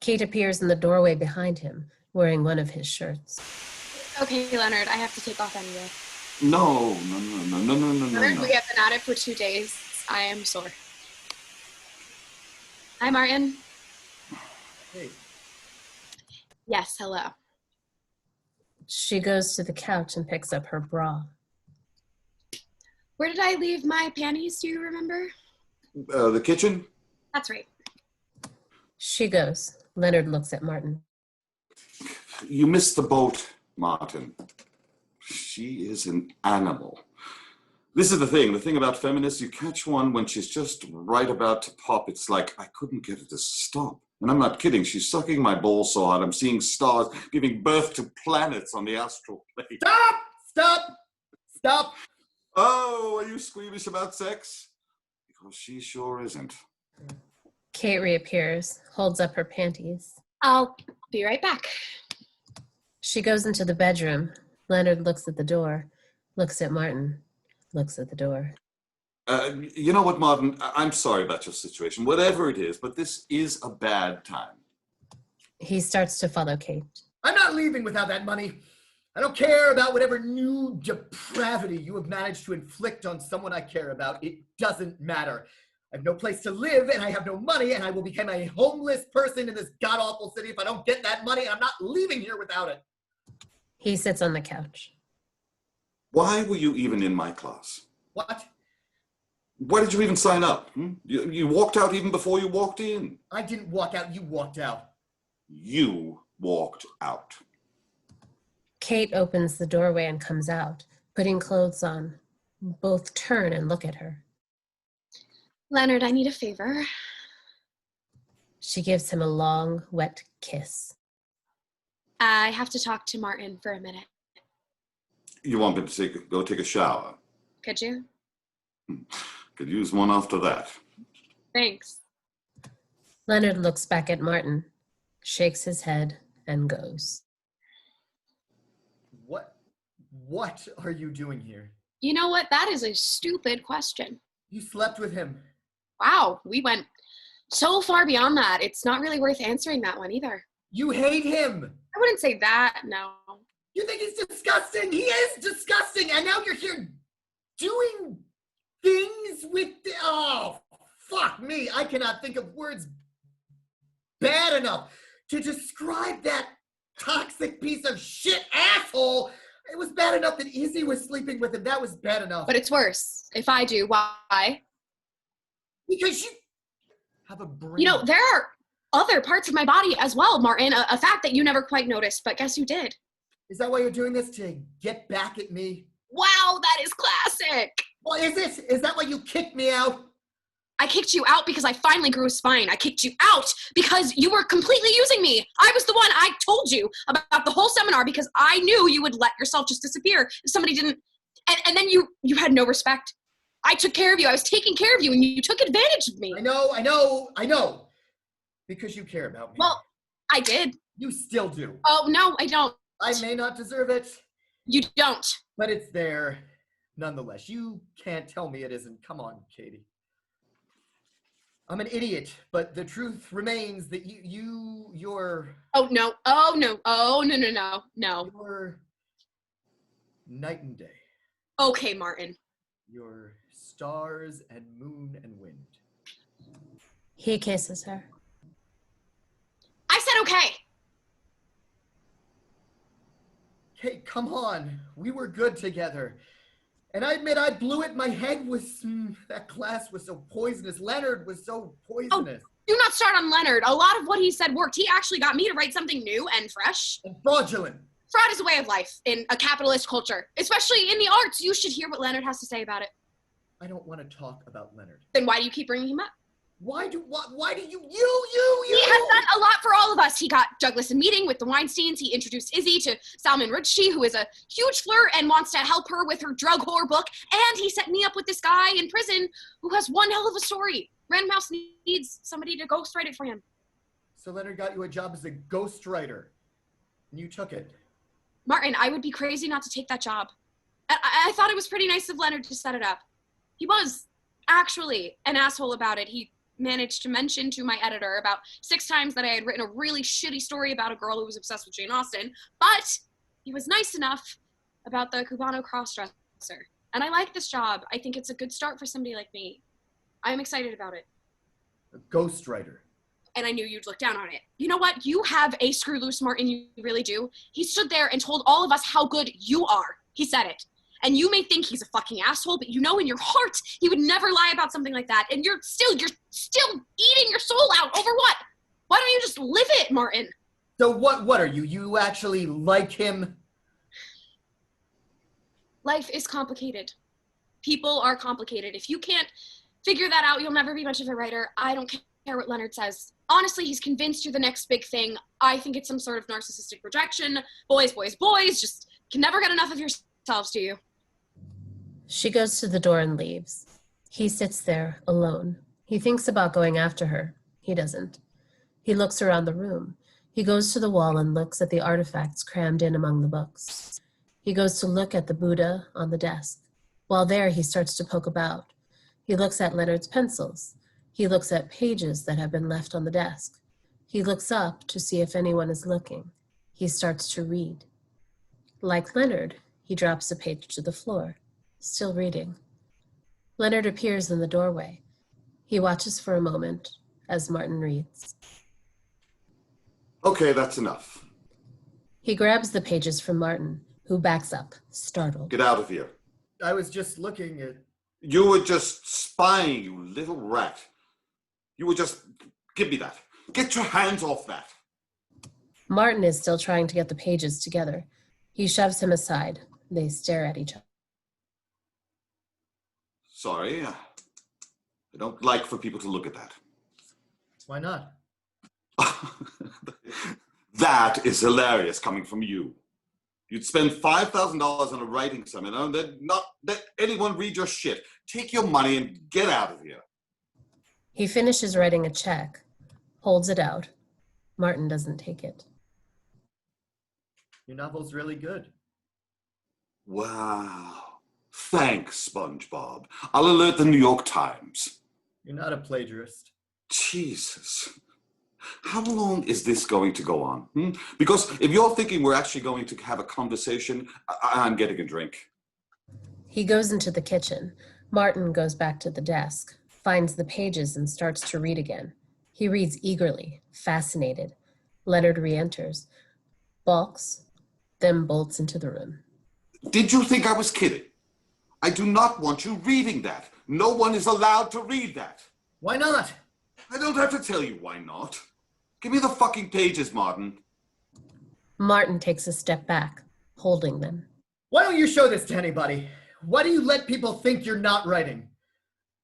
Kate appears in the doorway behind him, wearing one of his shirts. Okay, Leonard, I have to take off anyway. No. Leonard, we have been at it for 2 days. I am sore. Hi, Martin. Hey. Yes, hello. She goes to the couch and picks up her bra. Where did I leave my panties, do you remember? The kitchen? That's right. She goes. Leonard looks at Martin. You missed the boat, Martin. She is an animal. This is the thing about feminists, you catch one when she's just right about to pop. It's like, I couldn't get her to stop. And I'm not kidding, she's sucking my ball so hard, I'm seeing stars, giving birth to planets on the astral plane. Stop! Oh, are you squeamish about sex? Because she sure isn't. Kate reappears, holds up her panties. I'll be right back. She goes into the bedroom. Leonard looks at the door, looks at Martin, looks at the door. You know what, Martin? I'm sorry about your situation, whatever it is, but this is a bad time. He starts to follow Kate. I'm not leaving without that money. I don't care about whatever new depravity you have managed to inflict on someone I care about. It doesn't matter. I have no place to live, and I have no money, and I will become a homeless person in this god-awful city if I don't get that money, and I'm not leaving here without it. He sits on the couch. Why were you even in my class? What? Why did you even sign up? You walked out even before you walked in. I didn't walk out. You walked out. You walked out. Kate opens the doorway and comes out, putting clothes on. Both turn and look at her. Leonard, I need a favor. She gives him a long, wet kiss. I have to talk to Martin for a minute. You want me to go take a shower? Could you? Could use one after that. Thanks. Leonard looks back at Martin, shakes his head, and goes. What are you doing here? You know what? That is a stupid question. You slept with him. Wow, we went so far beyond that. It's not really worth answering that one either. You hate him. I wouldn't say that, no. You think he's disgusting. He is disgusting. And now you're here doing things with oh, fuck me. I cannot think of words bad enough to describe that toxic piece of shit asshole. It was bad enough that Izzy was sleeping with him. That was bad enough. But it's worse. If I do, why? Because you have a brain. You know, there are other parts of my body as well, Martin. A fact that you never quite noticed, but guess you did. Is that why you're doing this? To get back at me? Wow, that is classic. Well, is it? Is that why you kicked me out? I kicked you out because I finally grew a spine. I kicked you out because you were completely using me. I was the one. I told you about the whole seminar because I knew you would let yourself just disappear if somebody didn't. And then you had no respect. I took care of you. I was taking care of you, and you took advantage of me. I know. Because you care about me. Well, I did. You still do. Oh, no, I don't. I may not deserve it. You don't. But it's there nonetheless. You can't tell me it isn't. Come on, Katie. I'm an idiot, but the truth remains that you're... Oh, no. Oh, no. Oh, no. You're night and day. Okay, Martin. You're stars and moon and wind. He kisses her. I said okay. Hey, come on. We were good together. And I admit I blew it. My head was... that class was so poisonous. Leonard was so poisonous. Oh, do not start on Leonard. A lot of what he said worked. He actually got me to write something new and fresh. And fraudulent. Fraud is a way of life in a capitalist culture, especially in the arts. You should hear what Leonard has to say about it. I don't want to talk about Leonard. Then why do you keep bringing him up? Why do you? He has done a lot for all of us. He got Douglas a meeting with the Weinsteins. He introduced Izzy to Salman Rushdie, who is a huge flirt and wants to help her with her drug whore book. And he set me up with this guy in prison who has one hell of a story. Random House needs somebody to ghostwrite it for him. So Leonard got you a job as a ghostwriter, and you took it. Martin, I would be crazy not to take that job. I thought it was pretty nice of Leonard to set it up. He was actually an asshole about it. He managed to mention to my editor about 6 times that I had written a really shitty story about a girl who was obsessed with Jane Austen, but he was nice enough about the Cubano crossdresser. And I like this job. I think it's a good start for somebody like me. I'm excited about it. A ghostwriter. And I knew you'd look down on it. You know what? You have a screw loose, Martin. You really do. He stood there and told all of us how good you are. He said it. And you may think he's a fucking asshole, but you know in your heart he would never lie about something like that. And you're still eating your soul out over what? Why don't you just live it, Martin? So what are you? You actually like him? Life is complicated. People are complicated. If you can't figure that out, you'll never be much of a writer. I don't care what Leonard says. Honestly, he's convinced you're the next big thing. I think it's some sort of narcissistic projection. Boys, just can never get enough of yourselves, do you? She goes to the door and leaves. He sits there, alone. He thinks about going after her. He doesn't. He looks around the room. He goes to the wall and looks at the artifacts crammed in among the books. He goes to look at the Buddha on the desk. While there, he starts to poke about. He looks at Leonard's pencils. He looks at pages that have been left on the desk. He looks up to see if anyone is looking. He starts to read. Like Leonard, he drops a page to the floor, still reading. Leonard appears in the doorway. He watches for a moment as Martin reads. Okay, that's enough. He grabs the pages from Martin, who backs up, startled. Get out of here. I was just looking at... You were just spying, you little rat. You were just... Give me that. Get your hands off that. Martin is still trying to get the pages together. He shoves him aside. They stare at each other. Sorry. I don't like for people to look at that. Why not? That is hilarious coming from you. You'd spend $5,000 on a writing seminar and then not let anyone read your shit. Take your money and get out of here. He finishes writing a check, holds it out. Martin doesn't take it. Your novel's really good. Wow. Thanks, SpongeBob. I'll alert the New York Times. You're not a plagiarist. Jesus. How long is this going to go on? Because if you're thinking we're actually going to have a conversation, I'm getting a drink. He goes into the kitchen. Martin goes back to the desk, finds the pages and starts to read again. He reads eagerly, fascinated. Leonard re-enters, balks, then bolts into the room. Did you think I was kidding? I do not want you reading that. No one is allowed to read that. Why not? I don't have to tell you why not. Give me the fucking pages, Martin. Martin takes a step back, holding them. Why don't you show this to anybody? Why do you let people think you're not writing?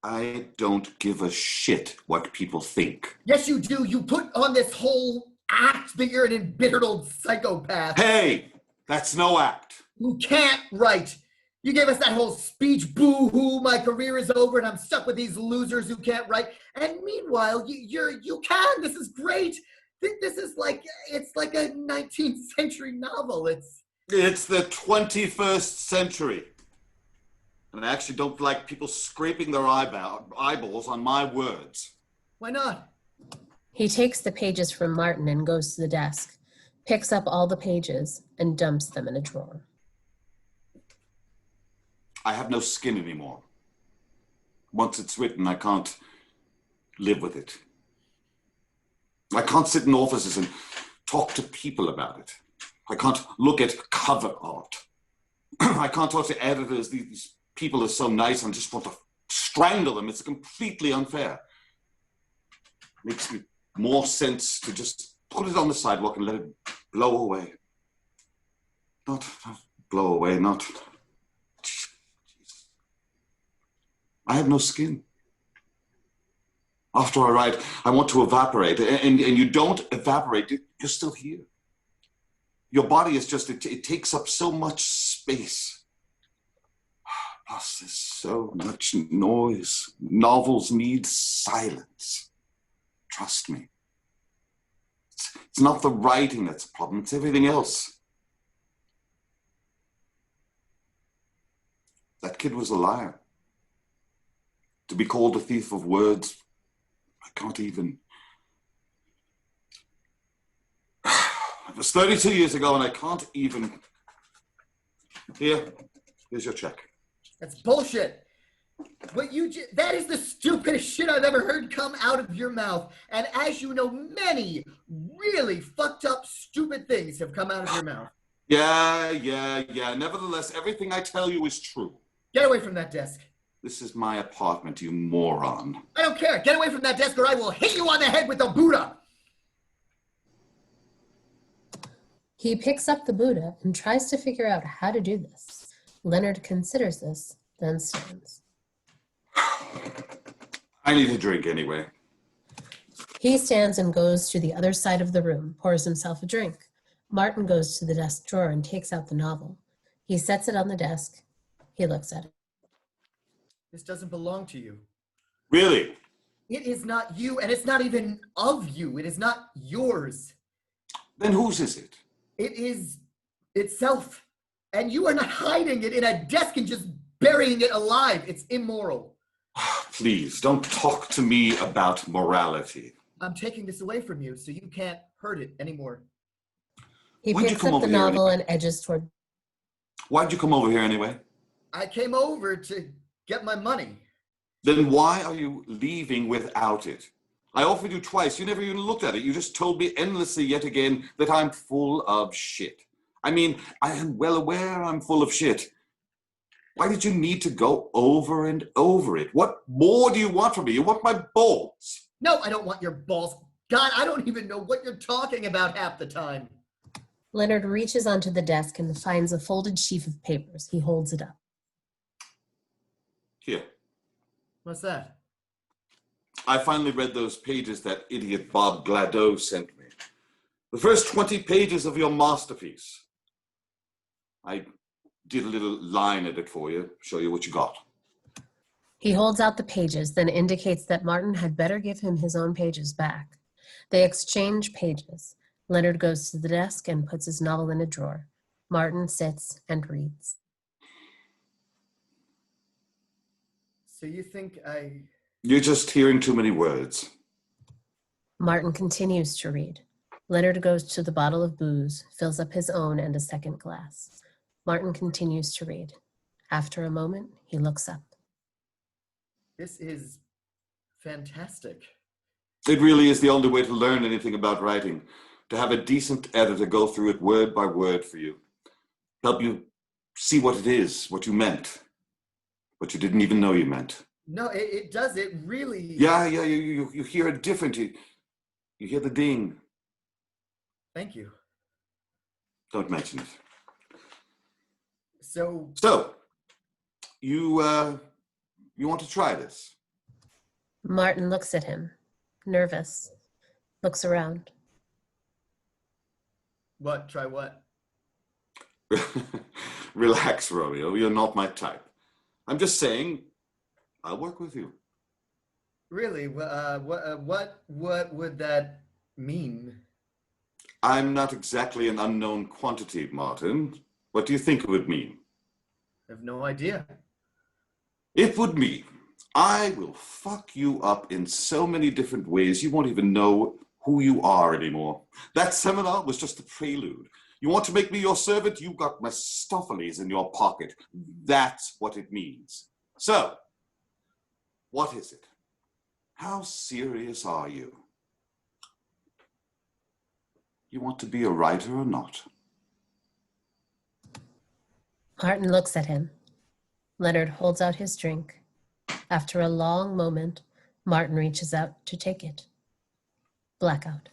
I don't give a shit what people think. Yes, you do. You put on this whole act that you're an embittered old psychopath. Hey, that's no act. Who can't write. You gave us that whole speech, boo-hoo, my career is over and I'm stuck with these losers who can't write. And meanwhile, you can. This is great. This is like, it's like a 19th century novel. It's the 21st century. And I actually don't like people scraping their eyeballs on my words. Why not? He takes the pages from Martin and goes to the desk, picks up all the pages and dumps them in a drawer. I have no skin anymore. Once it's written, I can't live with it. I can't sit in offices and talk to people about it. I can't look at cover art. I can't talk to editors. These people are so nice and just want to strangle them. It's completely unfair. It makes more sense to just put it on the sidewalk and let it blow away. Not blow away, not... I have no skin. After I write, I want to evaporate. And you don't evaporate, you're still here. Your body is just, it takes up so much space. Plus, there's so much noise. Novels need silence. Trust me. It's not the writing that's a problem, it's everything else. That kid was a liar. To be called a thief of words, I can't even. It was 32 years ago and I can't even. Here's your check. That's bullshit. That is the stupidest shit I've ever heard come out of your mouth. And as you know, many really fucked up, stupid things have come out of your mouth. Yeah. Nevertheless, everything I tell you is true. Get away from that desk. This is my apartment, you moron. I don't care. Get away from that desk or I will hit you on the head with the Buddha. He picks up the Buddha and tries to figure out how to do this. Leonard considers this, then stands. I need a drink anyway. He stands and goes to the other side of the room, pours himself a drink. Martin goes to the desk drawer and takes out the novel. He sets it on the desk. He looks at it. This doesn't belong to you. Really? It is not you, and it's not even of you. It is not yours. Then whose is it? It is itself. And you are not hiding it in a desk and just burying it alive. It's immoral. Please, don't talk to me about morality. I'm taking this away from you so you can't hurt it anymore. He Why'd you picks come up the over here novel anyway? and edges toward... Why'd you come over here anyway? I came over to get my money. Then why are you leaving without it? I offered you twice. You never even looked at it. You just told me endlessly yet again that I'm full of shit. I mean, I am well aware I'm full of shit. Why did you need to go over and over it? What more do you want from me? You want my balls? No, I don't want your balls. God, I don't even know what you're talking about half the time. Leonard reaches onto the desk and finds a folded sheaf of papers. He holds it up. Here. What's that? I finally read those pages that idiot Bob Gladeau sent me. The first 20 pages of your masterpiece. I did a little line edit for you, show you what you got. He holds out the pages, then indicates that Martin had better give him his own pages back. They exchange pages. Leonard goes to the desk and puts his novel in a drawer. Martin sits and reads. So you think You're just hearing too many words. Martin continues to read. Leonard goes to the bottle of booze, fills up his own and a second glass. Martin continues to read. After a moment, he looks up. This is fantastic. It really is the only way to learn anything about writing, to have a decent editor go through it word by word for you, help you see what it is, what you meant, what you didn't even know you meant. No, it does. It really... Yeah, you hear it different. You hear the ding. Thank you. Don't mention it. So you want to try this? Martin looks at him, nervous, looks around. What? Try what? Relax, Romeo. You're not my type. I'm just saying, I'll work with you. Really? What would that mean? I'm not exactly an unknown quantity, Martin. What do you think it would mean? I have no idea. It would mean I will fuck you up in so many different ways you won't even know who you are anymore. That seminar was just a prelude. You want to make me your servant? You got Mephistopheles in your pocket. That's what it means. So, what is it? How serious are you? You want to be a writer or not? Martin looks at him. Leonard holds out his drink. After a long moment, Martin reaches out to take it. Blackout.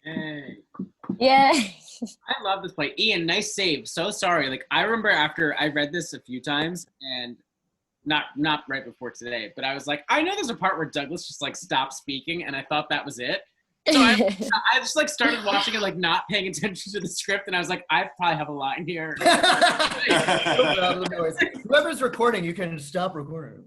Hey. Yay. I love this play. Ian, nice save. So sorry. Like, I remember after I read this a few times, and not right before today, but I was like, I know there's a part where Douglas just like stopped speaking, and I thought that was it. So I just like started watching it, like not paying attention to the script, and I was like, I probably have a line here. No problem, no worries. Whoever's recording, you can stop recording.